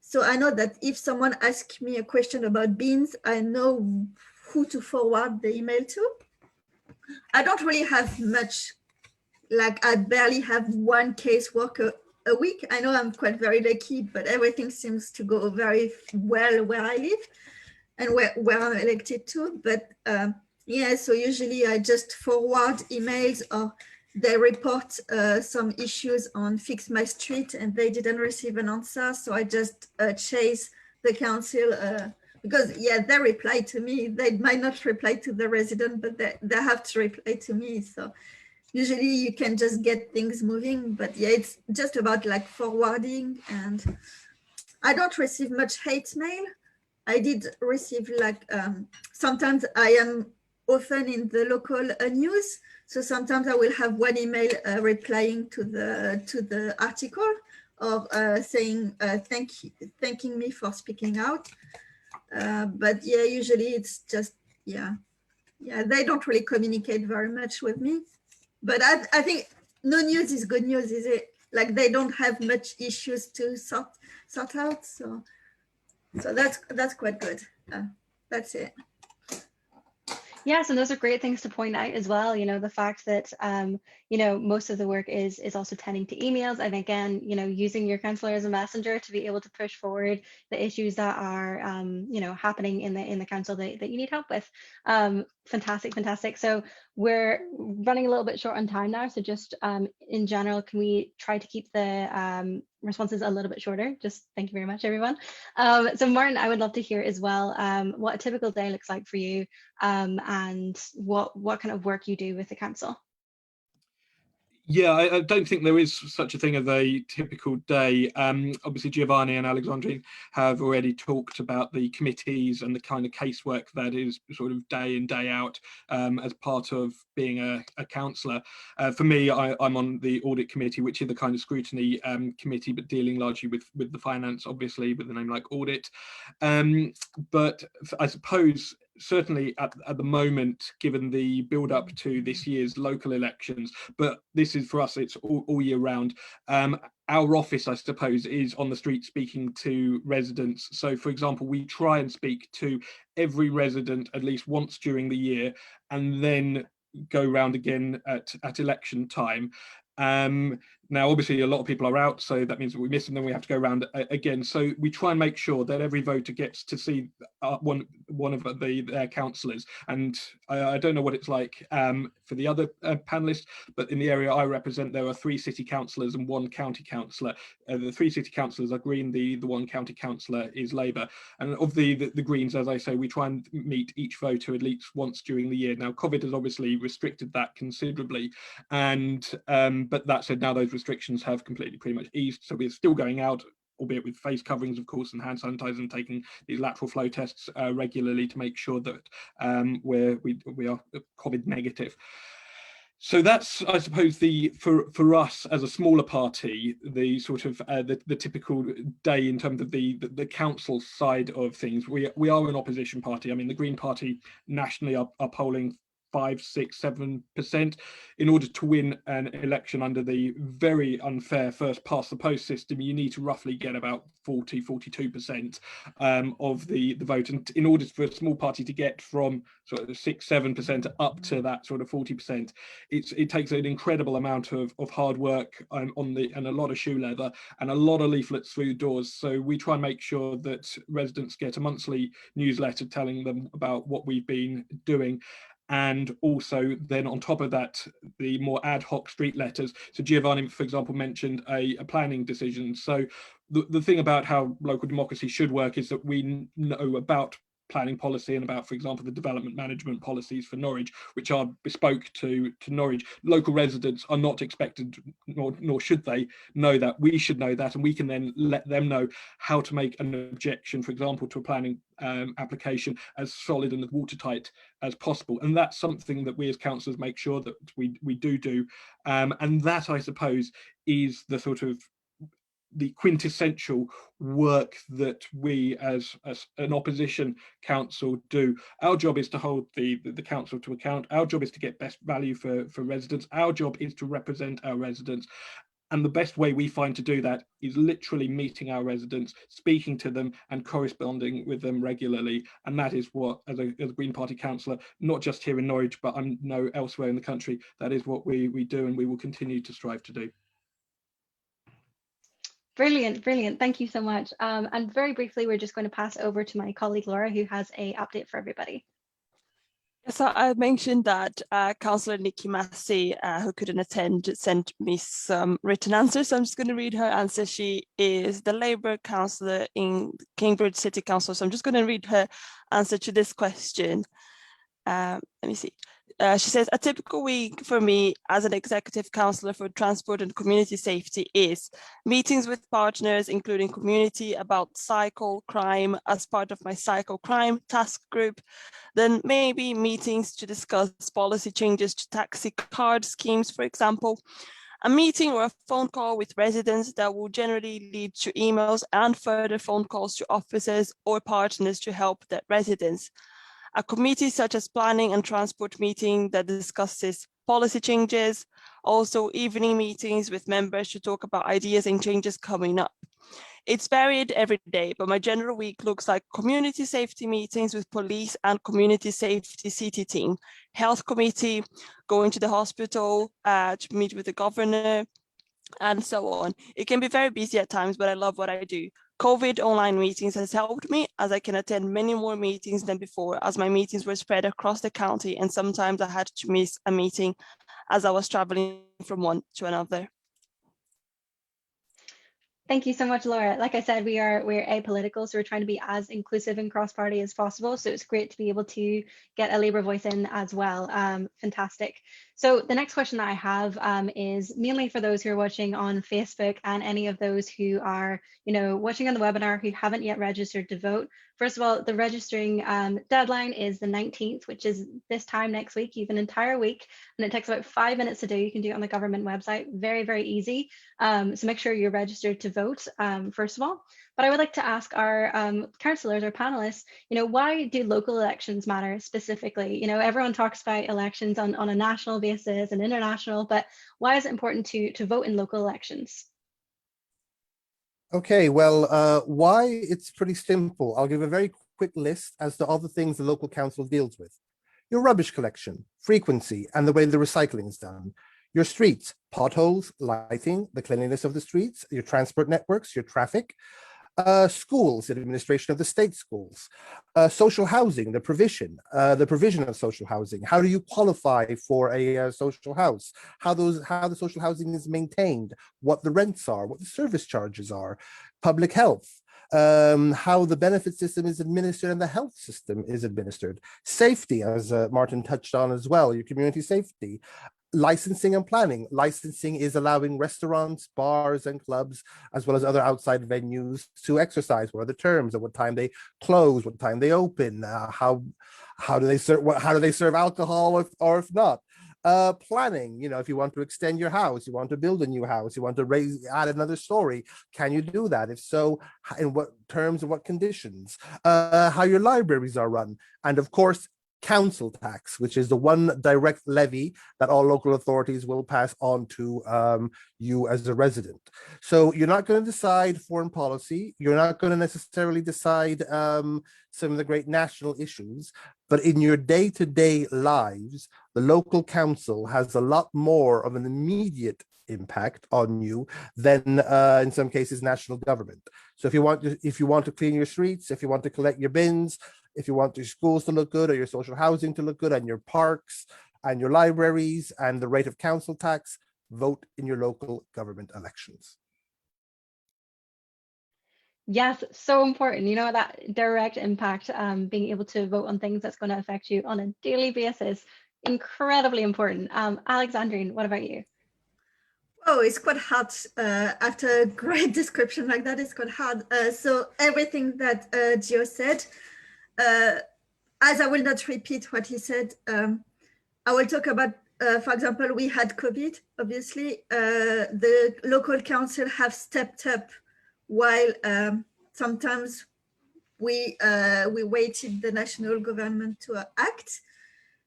So I know that if someone asks me a question about beans, I know who to forward the email to. I don't really have much, like I barely have one caseworker a week. I know I'm quite very lucky, but everything seems to go very well where I live and where I'm elected to. But yeah, so usually I just forward emails, or they report some issues on Fix My Street and they didn't receive an answer. So I just chase the council because yeah, they reply to me. They might not reply to the resident, but they have to reply to me. So usually you can just get things moving, but yeah, it's just about like forwarding. And I don't receive much hate mail. I did receive like, sometimes I am often in the local news. So sometimes I will have one email replying to the article, or saying thanking me for speaking out. But yeah, usually it's just, yeah, they don't really communicate very much with me. But I think no news is good news, is it? Like, they don't have much issues to sort out. So that's quite good. That's it. Yes, and those are great things to point out as well. You know, the fact that, you know, most of the work is also tending to emails. And again, you know, using your councillor as a messenger to be able to push forward the issues that are, you know, happening in the council that you need help with. Fantastic, fantastic. So we're running a little bit short on time now. So just in general, can we try to keep the responses a little bit shorter? Just thank you very much, everyone. So Martin, I would love to hear as well what a typical day looks like for you, and what kind of work you do with the council. Yeah, I don't think there is such a thing as a typical day. Obviously, Giovanni and Alexandrine have already talked about the committees and the kind of casework that is sort of day in, day out as part of being a councillor. For me, I'm on the audit committee, which is the kind of scrutiny committee, but dealing largely with the finance, obviously, with the name like audit. But I suppose certainly at the moment, given the build up to this year's local elections, but this is for us, it's all year round. Our office, I suppose, is on the street speaking to residents. So, for example, we try and speak to every resident at least once during the year, and then go round again at election time. Now, obviously, a lot of people are out, so that means that we miss them, then we have to go around again. So we try and make sure that every voter gets to see one of their councillors. And I don't know what it's like for the other panelists, but in the area I represent, there are 3 city councillors and 1 county councillor. The 3 city councillors are Green, the 1 county councillor is Labour. And of the Greens, as I say, we try and meet each voter at least once during the year. Now, COVID has obviously restricted that considerably, and but that said, now those restrictions have completely pretty much eased, so we're still going out, albeit with face coverings, of course, and hand sanitizer, and taking these lateral flow tests regularly to make sure that we are COVID negative. So that's, I suppose, for us as a smaller party, the sort of the typical day in terms of the council side of things. We are an opposition party. I mean, the Green Party nationally are polling 5, 6, 7%. In order to win an election under the very unfair first past the post system, you need to roughly get about 40, 42% of the vote. And in order for a small party to get from sort of 6, 7% up to that sort of 40%, it takes an incredible amount of hard work and a lot of shoe leather and a lot of leaflets through doors. So we try and make sure that residents get a monthly newsletter telling them about what we've been doing. And also then on top of that, the more ad hoc street letters. So Giovanni, for example, mentioned a planning decision. So the thing about how local democracy should work is that we know about planning policy and about, for example, the development management policies for Norwich, which are bespoke to Norwich. Local residents are not expected, nor should they know that. We should know that, and we can then let them know how to make an objection, for example, to a planning application as solid and as watertight as possible. And that's something that we as councillors make sure that we do. And that, I suppose, is the sort of the quintessential work that we as an opposition council do. Our job is to hold the council to account. Our job is to get best value for residents. Our job is to represent our residents. And the best way we find to do that is literally meeting our residents, speaking to them and corresponding with them regularly. And that is what, as a Green Party councillor, not just here in Norwich, but I know elsewhere in the country, that is what we do, and we will continue to strive to do. Brilliant, brilliant. Thank you so much. And very briefly, we're just going to pass over to my colleague Laura, who has an update for everybody. So I mentioned that Councillor Nikki Massey, who couldn't attend, sent me some written answers. So I'm just going to read her answer. She is the Labour councillor in Cambridge City Council. So I'm just going to read her answer to this question. Let me see. She says, a typical week for me as an executive councillor for transport and community safety is meetings with partners, including community, about cycle crime as part of my cycle crime task group. Then maybe meetings to discuss policy changes to taxi card schemes, for example. A meeting or a phone call with residents that will generally lead to emails and further phone calls to officers or partners to help the residents. A committee such as planning and transport meeting that discusses policy changes, also evening meetings with members to talk about ideas and changes coming up. It's varied every day, but my general week looks like community safety meetings with police and community safety city team, health committee, going to the hospital to meet with the governor, and so on. It can be very busy at times, but I love what I do. COVID online meetings has helped me as I can attend many more meetings than before, as my meetings were spread across the county and sometimes I had to miss a meeting as I was traveling from one to another. Thank you so much, Laura. Like I said, we're apolitical, so we're trying to be as inclusive and cross-party as possible. So it's great to be able to get a Labour voice in as well. Fantastic. So the next question that I have is mainly for those who are watching on Facebook and any of those who are, watching on the webinar who haven't yet registered to vote. First of all, the registering deadline is the 19th, which is this time next week. You have an entire week, and it takes about 5 minutes to do. You can do it on the government website. Very, very easy. So make sure you're registered to vote, first of all. But I would like to ask our councillors, our panelists, why do local elections matter specifically? Everyone talks about elections on a national basis and international, but why is it important to vote in local elections? Okay, well, why? It's pretty simple. I'll give a very quick list as to all the things the local council deals with. Your rubbish collection, frequency, and the way the recycling is done. Your streets, potholes, lighting, the cleanliness of the streets, your transport networks, your traffic. Schools, the administration of the state schools, social housing, the provision of social housing. How do you qualify for a social house? How the social housing is maintained, what the rents are, what the service charges are, public health, how the benefit system is administered and the health system is administered, safety, as Martin touched on as well, your community safety. Licensing and planning. Licensing is allowing restaurants, bars, and clubs, as well as other outside venues to exercise. What are the terms? At what time they close? What time they open? How do they serve alcohol, or if not? Planning. If you want to extend your house, you want to build a new house, you want to add another story, can you do that? If so, in what terms and what conditions? How your libraries are run, and of course, council tax, which is the one direct levy that all local authorities will pass on to you as a resident. So you're not going to decide foreign policy. You're not going to necessarily decide some of the great national issues, but in your day-to-day lives, the local council has a lot more of an immediate impact on you than in some cases national government. So if you want to clean your streets, if you want to collect your bins, if you want your schools to look good or your social housing to look good and your parks and your libraries and the rate of council tax, vote in your local government elections. Yes, so important. That direct impact, being able to vote on things that's going to affect you on a daily basis, incredibly important. Alexandrine, what about you? Oh, it's quite hard. After a great description like that, it's quite hard. So everything that Gio said, as I will not repeat what he said, I will talk about, for example, we had COVID, obviously. The local council have stepped up while sometimes we waited the national government to act.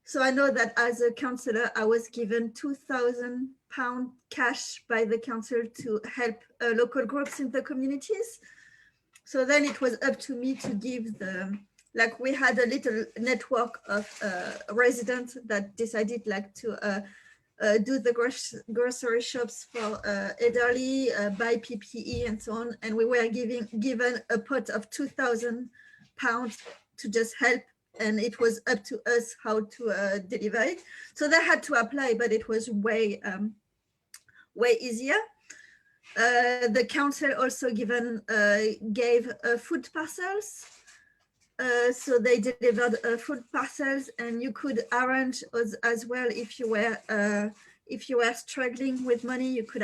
So I know that as a councillor, I was given £2,000 cash by the council to help local groups in the communities. So then it was up to me to give we had a little network of residents that decided to do the grocery shops for elderly, buy PPE and so on. And we were given a pot of £2,000 to just help. And it was up to us how to deliver it. So they had to apply, but it was way easier. The council also gave food parcels. So they delivered food parcels, and you could arrange as well if you were struggling with money. You could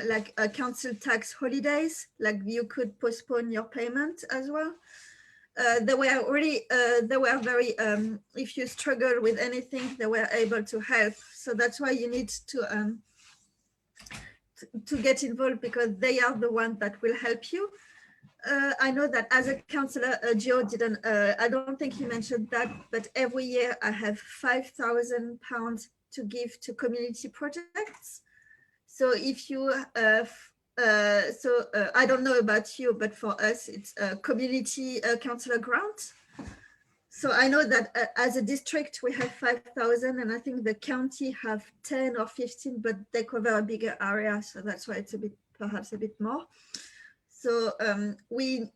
like council tax holidays, like you could postpone your payment as well. They were really, they were very, if you struggle with anything, they were able to help. So that's why you need to get involved, because they are the ones that will help you. I know that as a councillor, Gio didn't, I don't think he mentioned that, but every year I have £5,000 to give to community projects. So if you, I don't know about you, but for us, it's a community councillor grant. So I know that as a district, we have 5,000, and I think the county have 10 or 15, but they cover a bigger area. So that's why it's a bit, perhaps a bit more. So we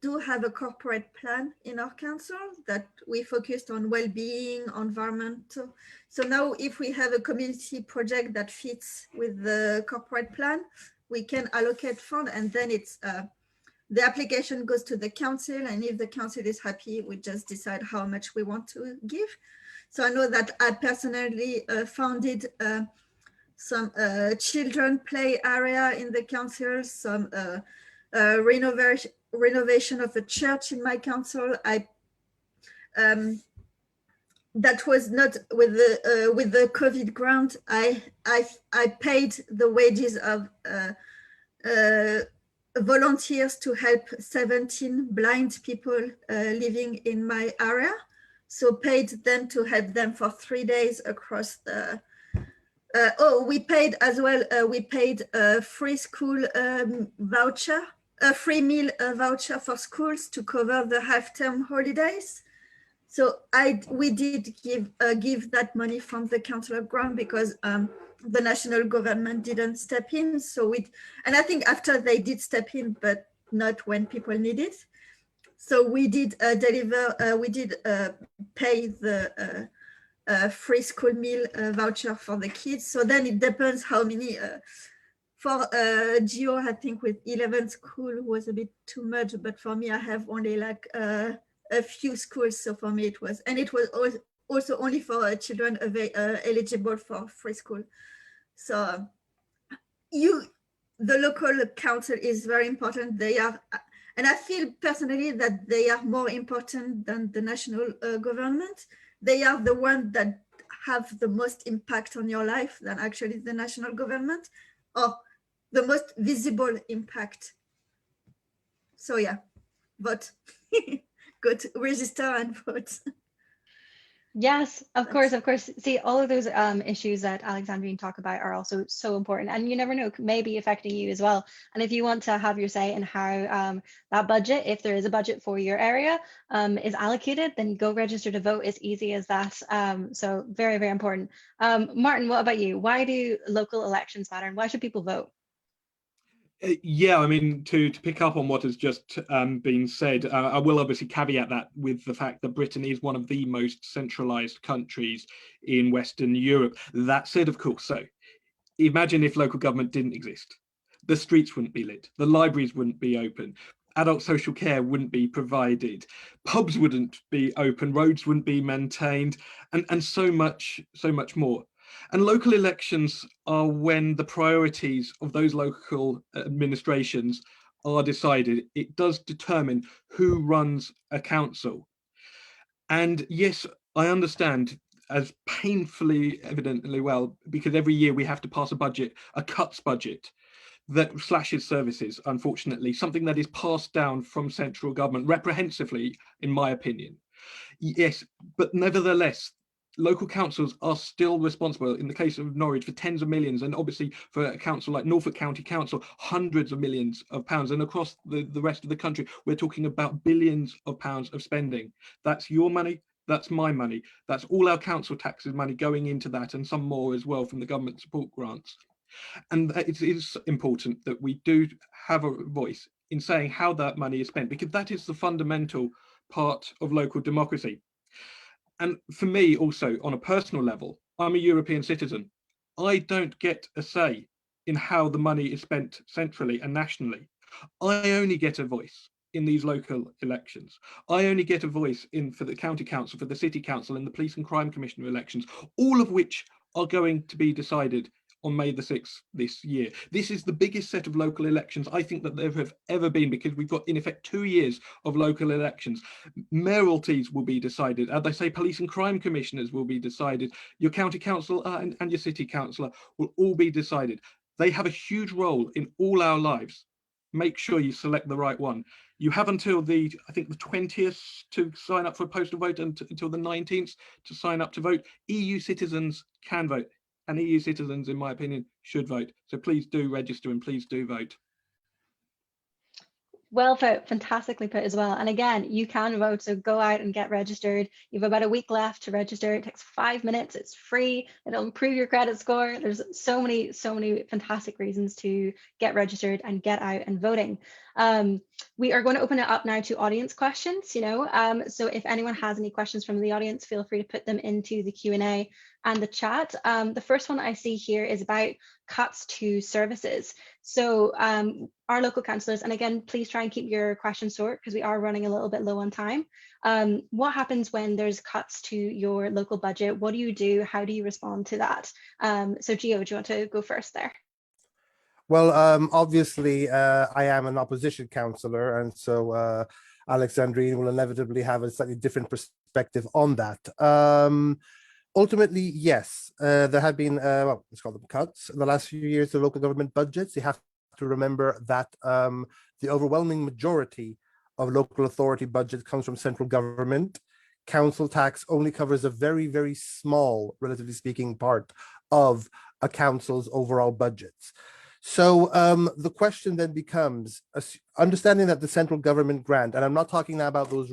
do have a corporate plan in our council that we focused on well-being, environmental. So now if we have a community project that fits with the corporate plan, we can allocate fund, and then it's the application goes to the council, and if the council is happy, we just decide how much we want to give. So I know that I personally founded some children play area in the council, some renovation of a church in my council. That was not with the COVID grant. I paid the wages of volunteers to help 17 blind people living in my area. So paid them to help them for 3 days across the. We paid as well. We paid a free school voucher. A free meal voucher for schools to cover the half-term holidays. So we did give that money from the council grant, because the national government didn't step in. So and I think after they did step in, but not when people need it. So we did pay the free school meal voucher for the kids. So then it depends how many. For Gio, I think with 11 school was a bit too much, but for me, I have only like a few schools. So for me it was, and it was also only for children eligible for free school. So the local council is very important. They are, and I feel personally that they are more important than the national government. They are the ones that have the most impact on your life than actually the national government, or the most visible impact. So yeah, vote. Go to register and vote. Yes, of course, of course. See, all of those issues that Alexandrine talk about are also so important, and you never know, may be affecting you as well. And if you want to have your say in how that budget, if there is a budget for your area, is allocated, then go register to vote. As easy as that. So very, very important. Martin, what about you? Why do local elections matter, and why should people vote? Yeah, I mean, to pick up on what has just been said, I will obviously caveat that with the fact that Britain is one of the most centralised countries in Western Europe. That said, of course, so imagine if local government didn't exist. The streets wouldn't be lit, the libraries wouldn't be open, adult social care wouldn't be provided, pubs wouldn't be open, roads wouldn't be maintained, and so much more. And local elections are when the priorities of those local administrations are decided. It does determine who runs a council. And yes, I understand, as painfully evidently well, because every year we have to pass a budget, a cuts budget, that slashes services, unfortunately, something that is passed down from central government reprehensively, in my opinion. Yes, but nevertheless, local councils are still responsible, in the case of Norwich, for tens of millions, and obviously for a council like Norfolk County Council, hundreds of millions of pounds, and across the rest of the country, we're talking about billions of pounds of spending. That's your money, that's my money, that's all our council taxes money going into that, and some more as well from the government support grants. And it is important that we do have a voice in saying how that money is spent, because that is the fundamental part of local democracy. And for me also, on a personal level, I'm a European citizen. I don't get a say in how the money is spent centrally and nationally. I only get a voice. in these local elections. I only get a voice in for the county council, for the city council, and the police and crime commissioner elections, all of which are going to be decided on May the 6th this year. This is the biggest set of local elections I think that there have ever been, because we've got in effect 2 years of local elections. Mayoralties will be decided. As they say, police and crime commissioners will be decided. Your county council and your city councillor will all be decided. They have a huge role in all our lives. Make sure you select the right one. You have until the 20th to sign up for a postal vote, and until the 19th to sign up to vote. EU citizens can vote, and EU citizens, in my opinion, should vote. So please do register and please do vote. Well put, fantastically put as well. And again, you can vote, so go out and get registered. You've about a week left to register. It takes 5 minutes, it's free, it'll improve your credit score. There's so many fantastic reasons to get registered and get out and voting. We are going to open it up now to audience questions, so if anyone has any questions from the audience, feel free to put them into the Q&A and the chat. The first one I see here is about cuts to services. So our local councillors, and again, please try and keep your questions short because we are running a little bit low on time. What happens when there's cuts to your local budget? What do you do? How do you respond to that? So Gio, do you want to go first there? Well, obviously, I am an opposition councillor, and so Alexandrine will inevitably have a slightly different perspective on that. Ultimately, yes, there have been, well, let's call them cuts in the last few years to local government budgets. You have to remember that the overwhelming majority of local authority budgets comes from central government. Council tax only covers a very, very small, relatively speaking, part of a council's overall budgets. So the question then becomes, understanding that the central government grant, and I'm not talking now about those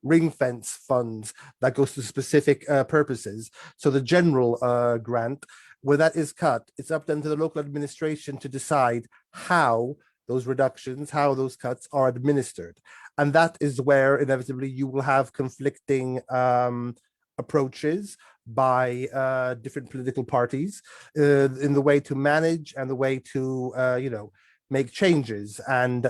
ring fence funds that goes to specific purposes. So the general grant, where that is cut, it's up then to the local administration to decide how those reductions, how those cuts are administered. And that is where inevitably you will have conflicting approaches by different political parties in the way to manage and the way to make changes, and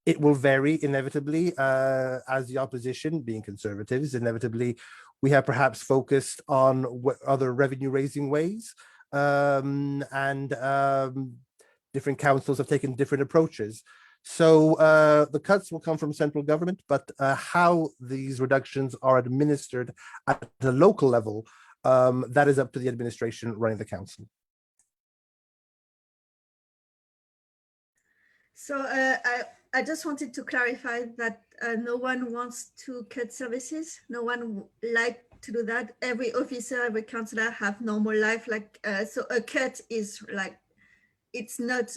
it will vary inevitably. As the opposition, being conservatives, inevitably we have perhaps focused on other revenue raising ways, and different councils have taken different approaches. So the cuts will come from central government, but how these reductions are administered at the local level, that is up to the administration running the council. So I just wanted to clarify that no one wants to cut services. No one like to do that. Every officer, every councillor have normal life. So a cut is like, it's not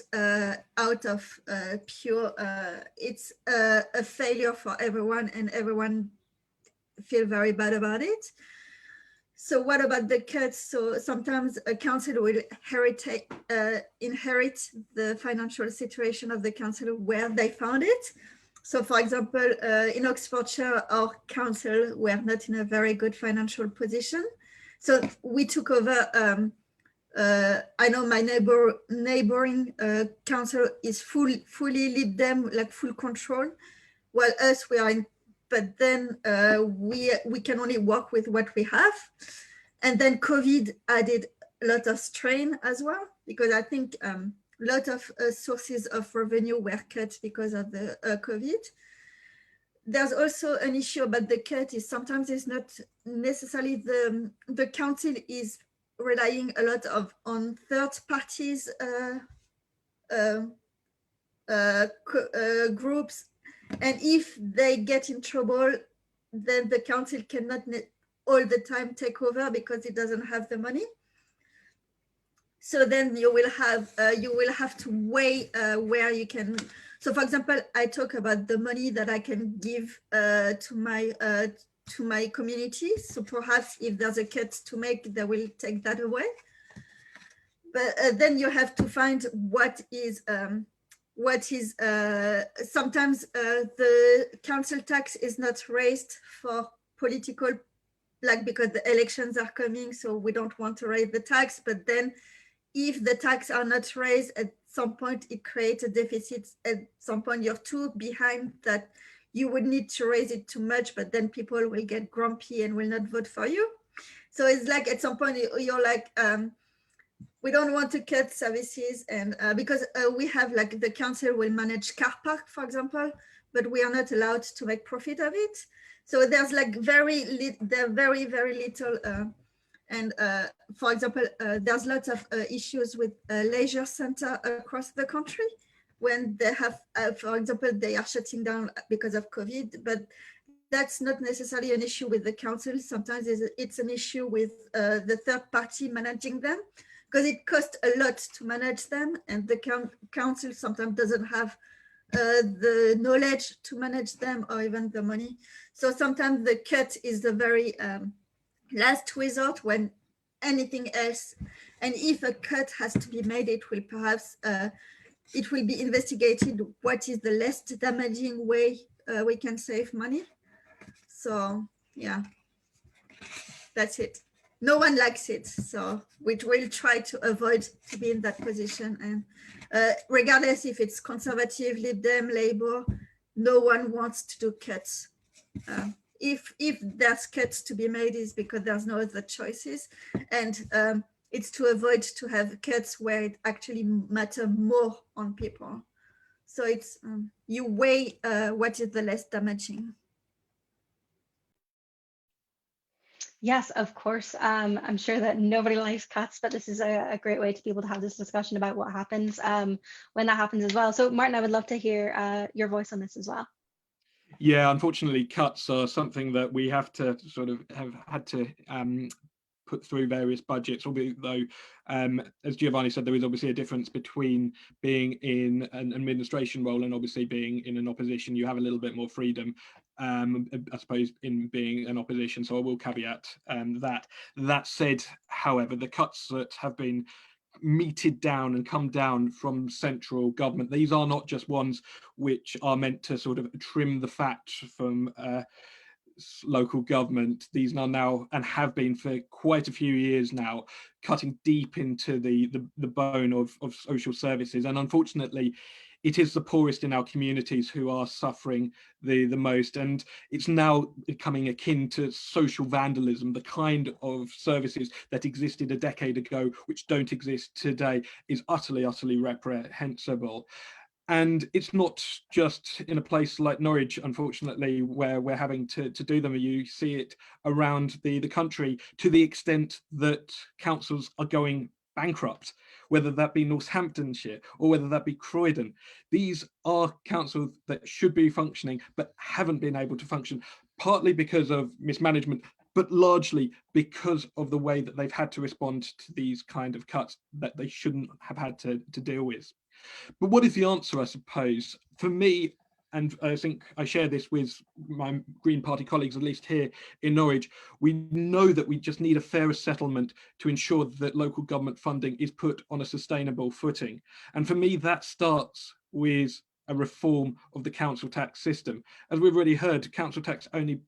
out of pure, it's a failure for everyone, and everyone feel very bad about it. So what about the cuts? So sometimes a council will inherit the financial situation of the council where they found it. So for example, in Oxfordshire, our council were not in a very good financial position. So we took over, I know my neighboring council is fully Lib Dem, like full control. Well, us, we are in, but then we can only work with what we have. And then COVID added a lot of strain as well, because I think a lot of sources of revenue were cut because of the COVID. There's also an issue about the cut is sometimes it's not necessarily the council is relying a lot on third parties groups, and if they get in trouble, then the council cannot all the time take over because it doesn't have the money. So then you will have to weigh where you can. So for example, I talk about the money that I can give to my community. So perhaps if there's a cut to make, they will take that away. But then you have to find what is sometimes the council tax is not raised for political, like because the elections are coming, so we don't want to raise the tax. But then if the tax are not raised, at some point it creates a deficit, at some point you're too behind that you would need to raise it too much, but then people will get grumpy and will not vote for you. So it's like at some point you're like, we don't want to cut services, and because we have like the council will manage car park, for example, but we are not allowed to make profit of it. So there's like very little, and for example, there's lots of issues with leisure center across the country when they have, for example, they are shutting down because of COVID, but that's not necessarily an issue with the council. Sometimes it's an issue with the third party managing them, because it costs a lot to manage them, and the council sometimes doesn't have the knowledge to manage them or even the money. So sometimes the cut is the very last resort when anything else, and if a cut has to be made, it will perhaps it will be investigated what is the least damaging way we can save money. So yeah, that's it. No one likes it, so we will try to avoid to be in that position. And regardless if it's conservative, Lib Dem, Labour, no one wants to do cuts. If there's cuts to be made, is because there's no other choices, and it's to avoid to have cuts where it actually matter more on people. So it's you weigh what is the less damaging. Yes, of course. I'm sure that nobody likes cuts, but this is a great way to be able to have this discussion about what happens when that happens as well. So Martin, I would love to hear your voice on this as well. Yeah, unfortunately, cuts are something that we have to sort of have had to put through various budgets, although as Giovanni said, there is obviously a difference between being in an administration role and obviously being in an opposition. You have a little bit more freedom, I suppose, in being an opposition, so I will caveat that. That said, however, the cuts that have been meted down and come down from central government, these are not just ones which are meant to sort of trim the fat from local government. These are now, and have been for quite a few years now, cutting deep into the bone of social services, and unfortunately it is the poorest in our communities who are suffering the most, and it's now becoming akin to social vandalism. The kind of services that existed a decade ago which don't exist today is utterly reprehensible. And it's not just in a place like Norwich, unfortunately, where we're having to do them. You see it around the country, to the extent that councils are going bankrupt, whether that be Northamptonshire or whether that be Croydon. These are councils that should be functioning but haven't been able to function, partly because of mismanagement, but largely because of the way that they've had to respond to these kind of cuts that they shouldn't have had to deal with. But what is the answer, I suppose? For me, and I think I share this with my Green Party colleagues, at least here in Norwich, we know that we just need a fairer settlement to ensure that local government funding is put on a sustainable footing. And for me, that starts with a reform of the council tax system. As we've already heard, council tax only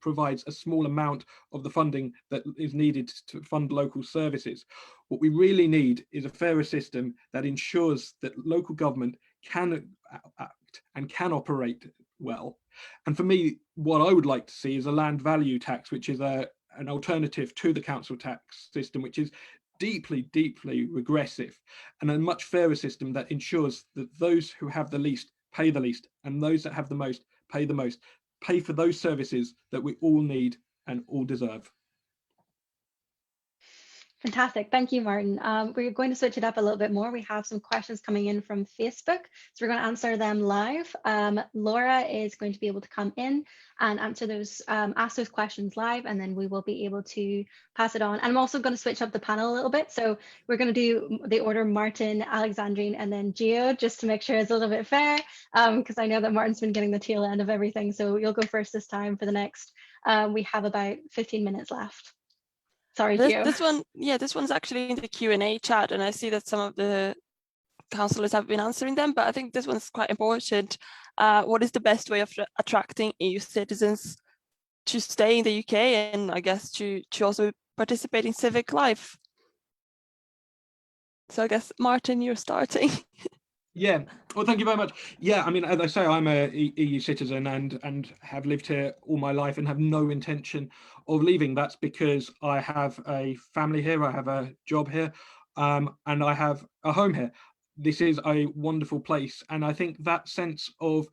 provides a small amount of the funding that is needed to fund local services. What we really need is a fairer system that ensures that local government can act and can operate well. And for me, what I would like to see is a land value tax, which is an alternative to the council tax system, which is deeply regressive, and a much fairer system that ensures that those who have the least pay the least, and those that have the most pay the most, pay for those services that we all need and all deserve. Fantastic. Thank you, Martin. We're going to switch it up a little bit more. We have some questions coming in from Facebook, so we're going to answer them live. Laura is going to be able to come in and answer those, ask those questions live, and then we will be able to pass it on. And I'm also going to switch up the panel a little bit. So we're going to do the order Martin, Alexandrine, and then Gio, just to make sure it's a little bit fair, because I know that Martin's been getting the tail end of everything. So you'll go first this time for the next. We have about 15 minutes left. Sorry, Gio. This one's actually in the Q&A chat, and I see that some of the councillors have been answering them, but I think this one's quite important. What is the best way of attracting EU citizens to stay in the UK and I guess to also participate in civic life? So I guess, Martin, you're starting. Yeah, well, thank you very much. Yeah, I mean, as I say, I'm a EU citizen and have lived here all my life and have no intention of leaving. That's because I have a family here, I have a job here, and I have a home here. This is a wonderful place, and I think that sense of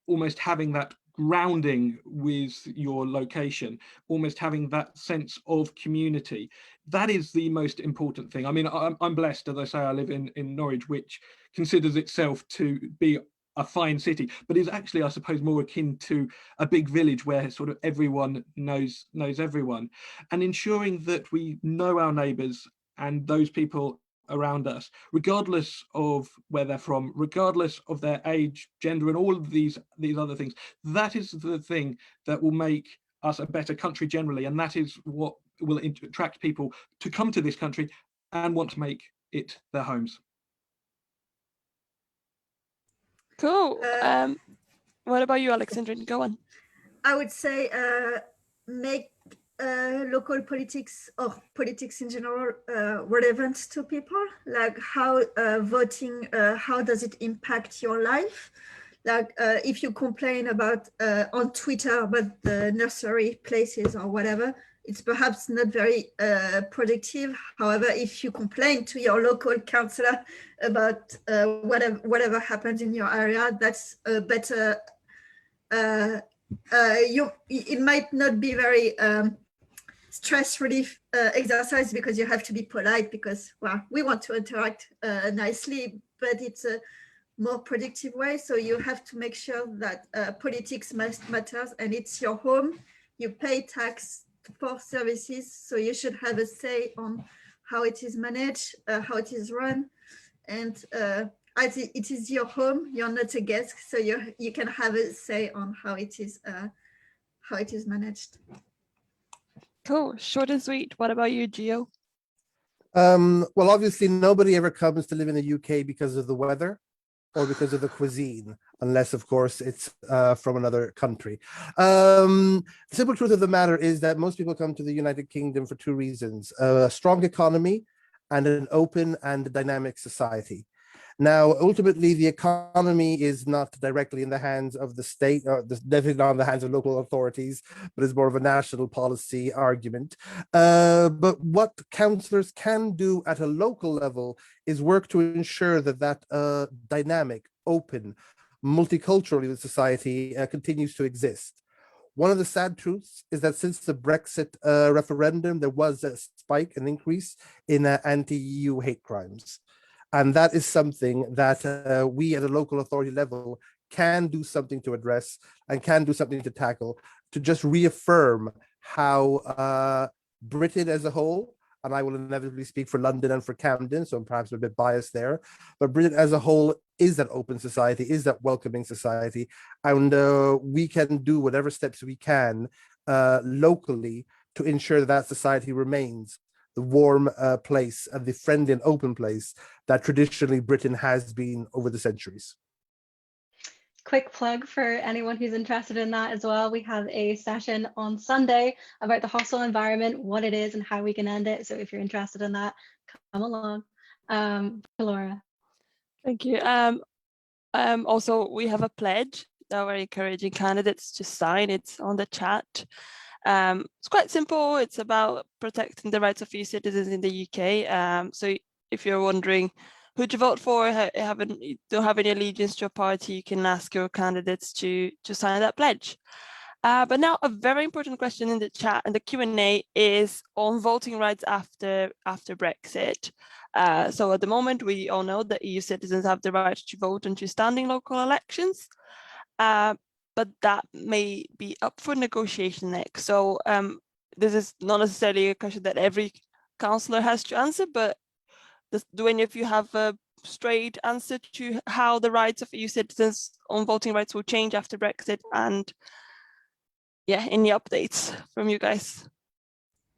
almost having that grounding with your location, almost having that sense of community, that is the most important thing. I mean, I'm blessed, as I say, I live in Norwich, which considers itself to be a fine city, but is actually, I suppose, more akin to a big village where sort of everyone knows everyone, and ensuring that we know our neighbours and those people around us, regardless of where they're from, regardless of their age, gender, and all of these other things. That is the thing that will make us a better country generally, and that is what will attract people to come to this country and want to make it their homes. Cool. What about you, Alexandrine? Go on. I would say make local politics or politics in general relevant to people, like how voting, how does it impact your life? Like if you complain about on Twitter about the nursery places or whatever, it's perhaps not very productive. However, if you complain to your local councillor about whatever happens in your area, that's a better it might not be very stress relief exercise, because you have to be polite, because, well, we want to interact nicely, but it's a more productive way. So you have to make sure that politics matters, and it's your home. You pay tax for services, so you should have a say on how it is managed, how it is run, and as it is your home, you're not a guest, so you can have a say on how it is managed. Cool. Short and sweet. What about you, Gio? Well, obviously, nobody ever comes to live in the UK because of the weather or because of the cuisine, unless, of course, it's from another country. The simple truth of the matter is that most people come to the United Kingdom for two reasons: a strong economy and an open and dynamic society. Now, ultimately, the economy is not directly in the hands of the state, or definitely not in the hands of local authorities, but is more of a national policy argument. But what councillors can do at a local level is work to ensure that that dynamic, open, multicultural society continues to exist. One of the sad truths is that since the Brexit referendum, there was a spike, an increase in anti-EU hate crimes. And that is something that we at a local authority level can do something to address and can do something to tackle, to just reaffirm how Britain as a whole, and I will inevitably speak for London and for Camden, so I'm perhaps a bit biased there, but Britain as a whole is that open society, is that welcoming society, and we can do whatever steps we can locally to ensure that that society remains the warm place and the friendly and open place that traditionally Britain has been over the centuries. Quick plug for anyone who's interested in that as well. We have a session on Sunday about the hostile environment, what it is and how we can end it. So if you're interested in that, come along. Laura. Thank you. Also, we have a pledge that we're encouraging candidates to sign. It's on the chat. It's quite simple. It's about protecting the rights of EU citizens in the UK. So if you're wondering who to vote for, don't have any allegiance to a party, you can ask your candidates to sign that pledge. But now a very important question in the chat and the Q&A is on voting rights after Brexit. So at the moment, we all know that EU citizens have the right to vote in 2 standing local elections. But that may be up for negotiation next. So this is not necessarily a question that every councillor has to answer, but do any of you have a straight answer to how the rights of EU citizens on voting rights will change after Brexit? And yeah, any updates from you guys?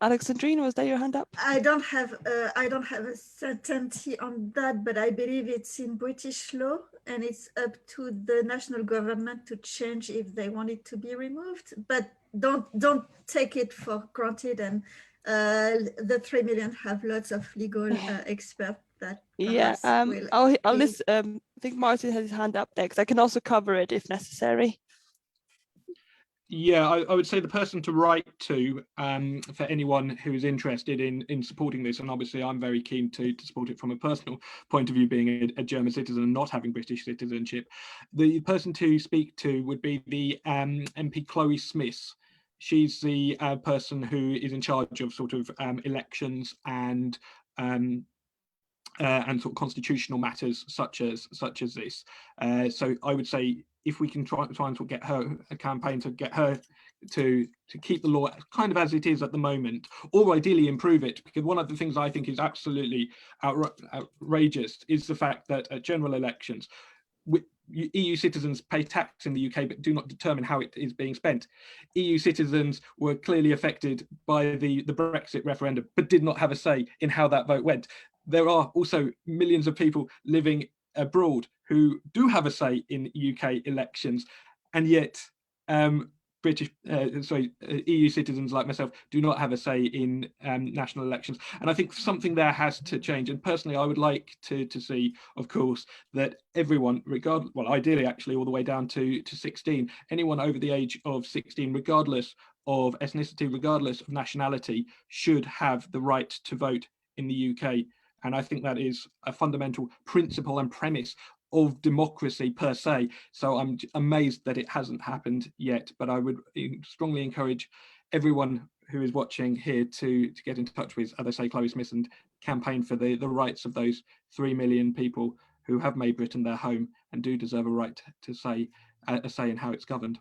Alexandrine, was that your hand up? I don't have a certainty on that, but I believe it's in British law, and it's up to the national government to change if they want it to be removed. But don't take it for granted. And the 3 million have lots of legal experts that Yeah, perhaps will I'll be- list, I think Martin has his hand up there because I can also cover it if necessary. Yeah, I would say the person to write to for anyone who is interested in supporting this, and obviously I'm very keen to support it from a personal point of view, being a German citizen and not having British citizenship. The person to speak to would be the MP Chloe Smith. She's the person who is in charge of sort of elections and sort of constitutional matters such as this. So I would say if we can try and sort of get her a campaign to get her to keep the law kind of as it is at the moment, or ideally improve it, because one of the things I think is absolutely outrageous is the fact that at general elections, EU citizens pay tax in the UK but do not determine how it is being spent. EU citizens were clearly affected by the Brexit referendum but did not have a say in how that vote went. There are also millions of people living abroad who do have a say in UK elections, and yet EU citizens like myself do not have a say in national elections. And I think something there has to change. And personally, I would like to see, of course, that everyone, ideally actually all the way down to 16, anyone over the age of 16, regardless of ethnicity, regardless of nationality, should have the right to vote in the UK. And I think that is a fundamental principle and premise of democracy per se. So I'm amazed that it hasn't happened yet, but I would strongly encourage everyone who is watching here to get in touch with, as I say, Chloe Smith, and campaign for the rights of those 3 million people who have made Britain their home and do deserve a right to say a say in how it's governed.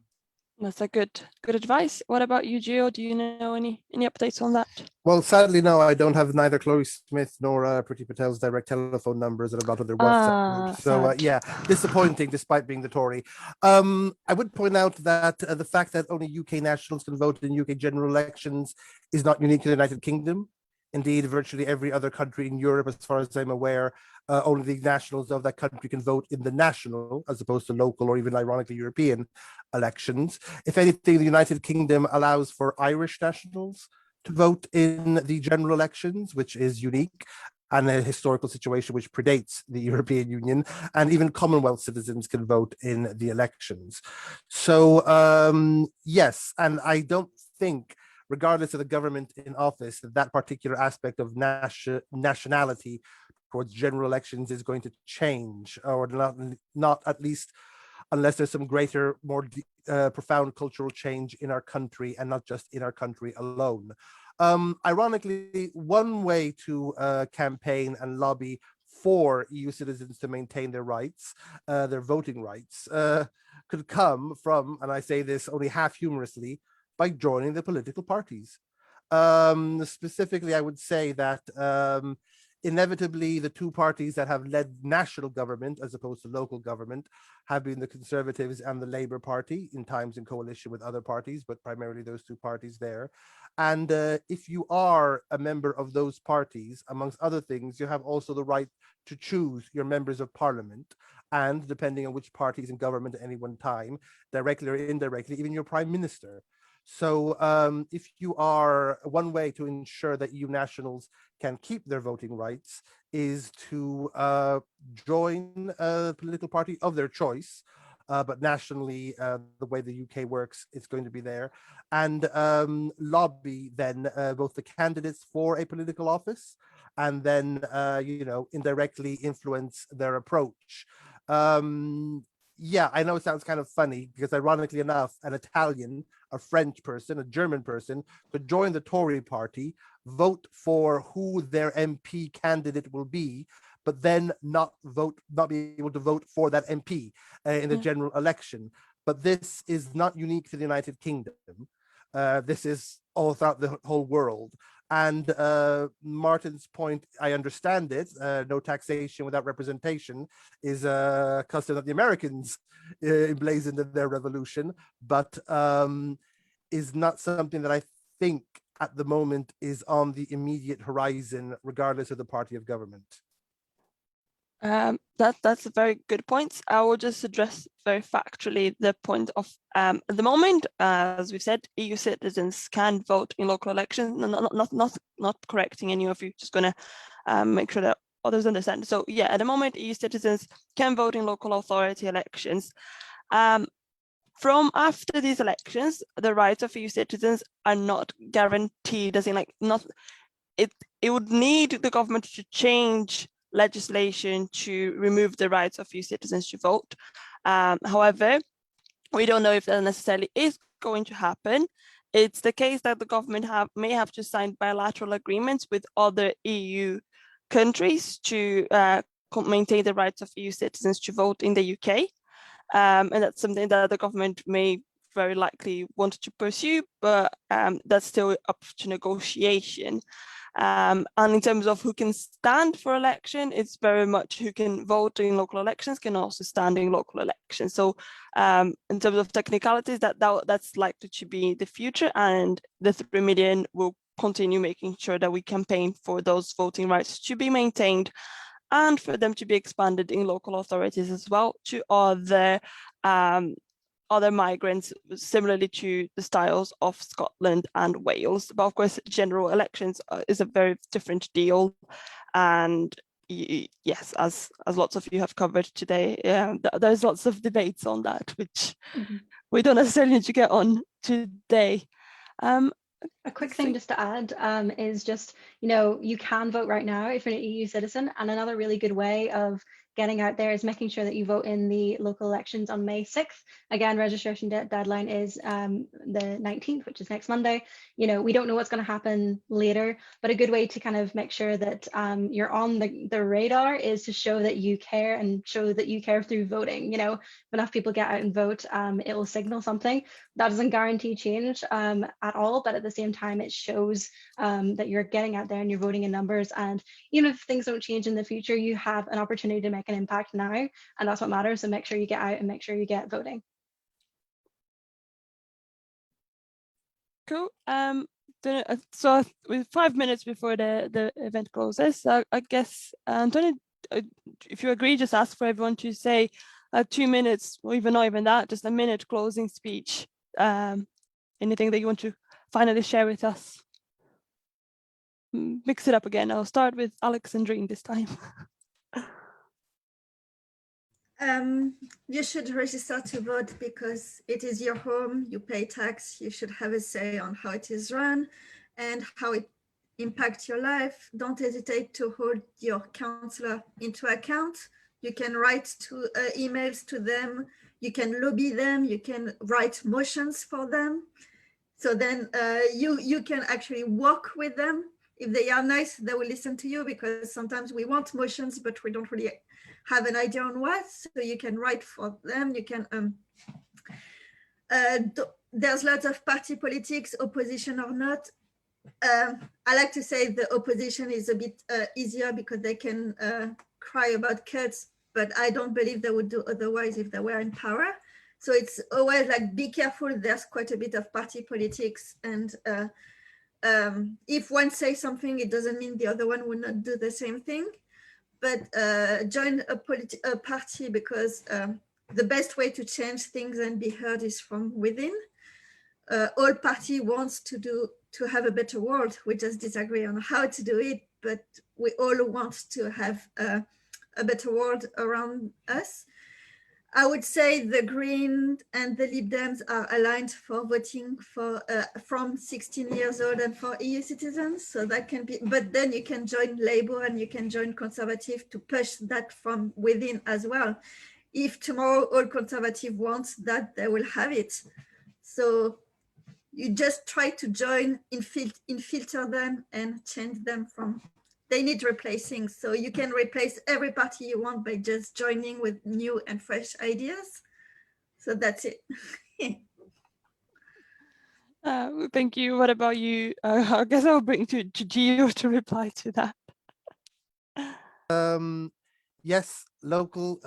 That's a good advice. What about you, Gio? Do you know any updates on that? Well, sadly, no, I don't have neither Chloe Smith nor Priti Patel's direct telephone numbers, and I'm not on their WhatsApp group. So yeah, disappointing despite being the Tory. I would point out that the fact that only UK nationals can vote in UK general elections is not unique to the United Kingdom. Indeed, virtually every other country in Europe, as far as I'm aware, only the nationals of that country can vote in the national, as opposed to local or even ironically European elections. If anything, the United Kingdom allows for Irish nationals to vote in the general elections, which is unique, and a historical situation which predates the European Union, and even Commonwealth citizens can vote in the elections. So yes, and I don't think, regardless of the government in office, that particular aspect of nationality towards general elections is going to change, or not at least unless there's some greater, more profound cultural change in our country, and not just in our country alone. Ironically, one way to campaign and lobby for EU citizens to maintain their rights, their voting rights, could come from, and I say this only half humorously, by joining the political parties. Specifically, I would say that inevitably the two parties that have led national government as opposed to local government have been the Conservatives and the Labour Party, in times in coalition with other parties, but primarily those two parties there. And if you are a member of those parties, amongst other things, you have also the right to choose your members of parliament, and depending on which party is in government at any one time, directly or indirectly, even your prime minister. So if you are, one way to ensure that EU nationals can keep their voting rights is to join a political party of their choice. But nationally, the way the UK works, it's going to be there, and lobby then both the candidates for a political office, and then indirectly influence their approach. Yeah, I know it sounds kind of funny because, ironically enough, an Italian, a French person, a German person could join the Tory party, vote for who their MP candidate will be, but then not be able to vote for that MP in the general election. But this is not unique to the United Kingdom. This is all throughout the whole world. And Martin's point, I understand it, no taxation without representation is a custom that the Americans emblazoned in their revolution, but is not something that I think at the moment is on the immediate horizon, regardless of the party of government. That's a very good point. I will just address very factually the point of at the moment, as we've said, EU citizens can vote in local elections. Not correcting any of you, just going to make sure that others understand. So yeah, at the moment, EU citizens can vote in local authority elections. From after these elections, the rights of EU citizens are not guaranteed, as in like not, it would need the government to change legislation to remove the rights of EU citizens to vote. However, we don't know if that necessarily is going to happen. It's the case that the government may have to sign bilateral agreements with other EU countries to maintain the rights of EU citizens to vote in the UK. And that's something that the government may very likely want to pursue, but that's still up to negotiation. And in terms of who can stand for election, it's very much who can vote in local elections can also stand in local elections. So in terms of technicalities, that's likely to be the future, and the 3 million will continue making sure that we campaign for those voting rights to be maintained and for them to be expanded in local authorities as well to other migrants, similarly to the styles of Scotland and Wales. But of course, general elections is a very different deal. And yes, as lots of you have covered today, there's lots of debates on that, which we don't necessarily need to get on today. A quick thing just to add is just, you can vote right now if you're an EU citizen. And another really good way of getting out there is making sure that you vote in the local elections on May 6th. Again, registration deadline is the 19th, which is next Monday. We don't know what's going to happen later, but a good way to kind of make sure that you're on the radar is to show that you care and show that you care through voting. If enough people get out and vote, it will signal something. That doesn't guarantee change at all, but at the same time, it shows that you're getting out there and you're voting in numbers. And even if things don't change in the future, you have an opportunity to make an impact now, and that's what matters. So make sure you get out and make sure you get voting. Cool. So with 5 minutes before the event closes, I guess, Antonio, if you agree, just ask for everyone to say 2 minutes, or even not even that, just a minute closing speech. Anything that you want to finally share with us? Mix it up again. I'll start with Alexandrine this time. You should register to vote because it is your home, you pay tax, you should have a say on how it is run and how it impacts your life. Don't hesitate to hold your councillor into account. You can write emails to them, you can lobby them, you can write motions for them. So then you can actually work with them. If they are nice, they will listen to you, because sometimes we want motions, but we don't really have an idea on what. So you can write for them. You can, there's lots of party politics, opposition or not. I like to say the opposition is a bit easier because they can cry about cuts, but I don't believe they would do otherwise if they were in power. So it's always like, be careful, there's quite a bit of party politics, and if one says something, it doesn't mean the other one will not do the same thing. But join a party, because the best way to change things and be heard is from within. All party wants to have a better world. We just disagree on how to do it, but we all want to have a better world around us. I would say the Green and the Lib Dems are aligned for voting for from 16 years old and for EU citizens. So that can be, but then you can join Labour and you can join Conservative to push that from within as well. If tomorrow all Conservative wants that, they will have it. So you just try to join, infiltrate them and change them from. They need replacing, so you can replace every party you want by just joining with new and fresh ideas. So that's it. Thank you. What about you? I guess I'll bring to Gio to reply to that. Yes, local.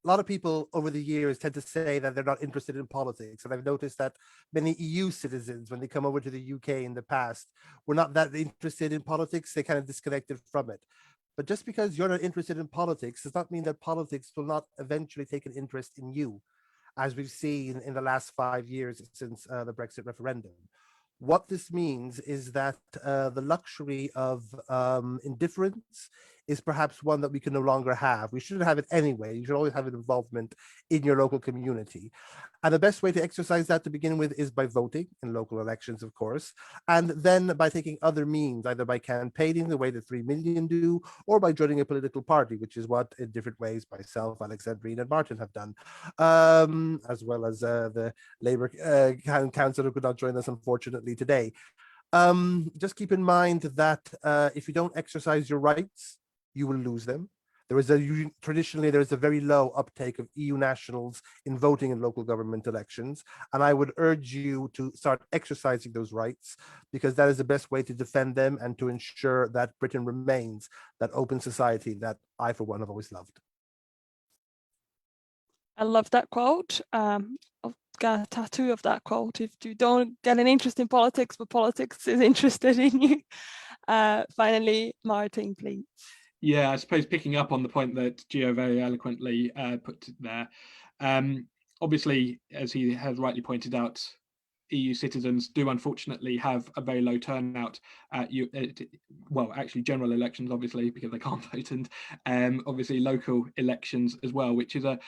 A lot of people over the years tend to say that they're not interested in politics. And I've noticed that many EU citizens, when they come over to the UK in the past, were not that interested in politics. They kind of disconnected from it. But just because you're not interested in politics does not mean that politics will not eventually take an interest in you, as we've seen in the last 5 years since the Brexit referendum. What this means is that the luxury of indifference is perhaps one that we can no longer have. We shouldn't have it anyway. You should always have an involvement in your local community. And the best way to exercise that to begin with is by voting in local elections, of course, and then by taking other means, either by campaigning the way the 3 million do, or by joining a political party, which is what in different ways myself, Alexandrine and Martin have done, as well as the Labour councillor who could not join us unfortunately today. Just keep in mind that if you don't exercise your rights, you will lose them. Traditionally, there is a very low uptake of EU nationals in voting in local government elections. And I would urge you to start exercising those rights, because that is the best way to defend them and to ensure that Britain remains that open society that I, for one, have always loved. I love that quote. I've got a tattoo of that quote. If you don't get an interest in politics, but politics is interested in you. Finally, Martin, please. Yeah, I suppose picking up on the point that Gio very eloquently put there. Obviously, as he has rightly pointed out, EU citizens do unfortunately have a very low turnout at actually general elections, obviously, because they can't vote, and obviously local elections as well, which is a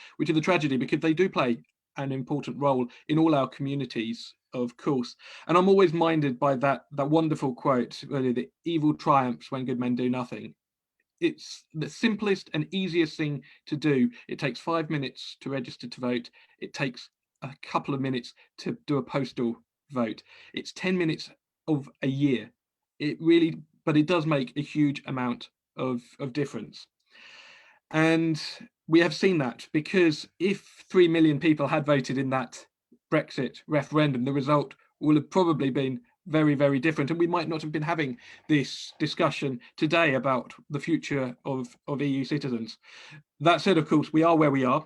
tragedy, because they do play an important role in all our communities, of course. And I'm always minded by that wonderful quote, really, the evil triumphs when good men do nothing. It's the simplest and easiest thing to do. It takes 5 minutes to register to vote. It takes a couple of minutes to do a postal vote. It's 10 minutes of a year. But it does make a huge amount of difference. And we have seen that, because if 3 million people had voted in that Brexit referendum, the result will have probably been very, very different, and we might not have been having this discussion today about the future of EU citizens. That said, of course, we are where we are.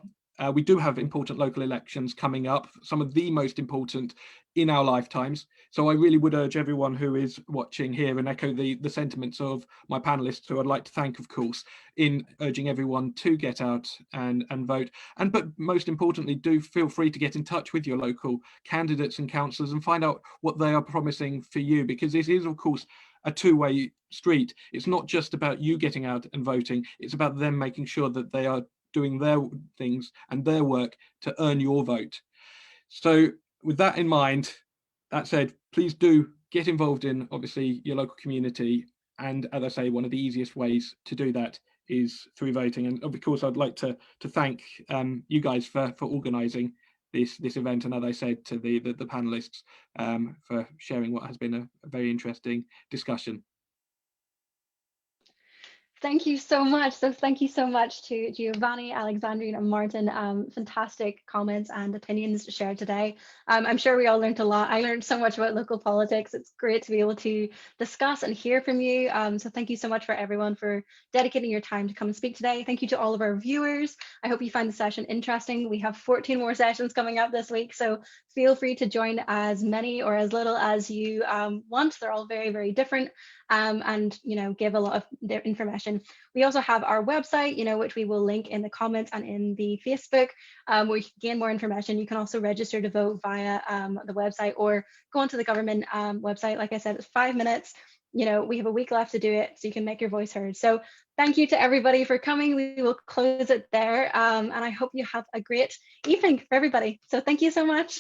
We do have important local elections coming up, some of the most important in our lifetimes. So I really would urge everyone who is watching here, and echo the sentiments of my panelists, who I'd like to thank, of course, in urging everyone to get out and vote. But most importantly, do feel free to get in touch with your local candidates and councillors and find out what they are promising for you, because this is, of course, a two-way street. It's not just about you getting out and voting, it's about them making sure that they are doing their things and their work to earn your vote. So with that in mind, that said, please do get involved in, obviously, your local community. And as I say, one of the easiest ways to do that is through voting. And of course, I'd like to thank you guys for organising this event, and as I said to the panelists, for sharing what has been a very interesting discussion. Thank you so much. So thank you so much to Giovanni, Alexandrine, and Martin. Fantastic comments and opinions shared today. I'm sure we all learned a lot. I learned so much about local politics. It's great to be able to discuss and hear from you. So thank you so much for everyone for dedicating your time to come and speak today. Thank you to all of our viewers. I hope you find the session interesting. We have 14 more sessions coming up this week, so feel free to join as many or as little as you want. They're all very, very different, and give a lot of their information. We also have our website, which we will link in the comments and in the Facebook, where you can gain more information. You can also register to vote via the website, or go onto the government website. Like I said, it's 5 minutes. We have a week left to do it, so you can make your voice heard. So thank you to everybody for coming. We will close it there, and I hope you have a great evening for everybody. So thank you so much.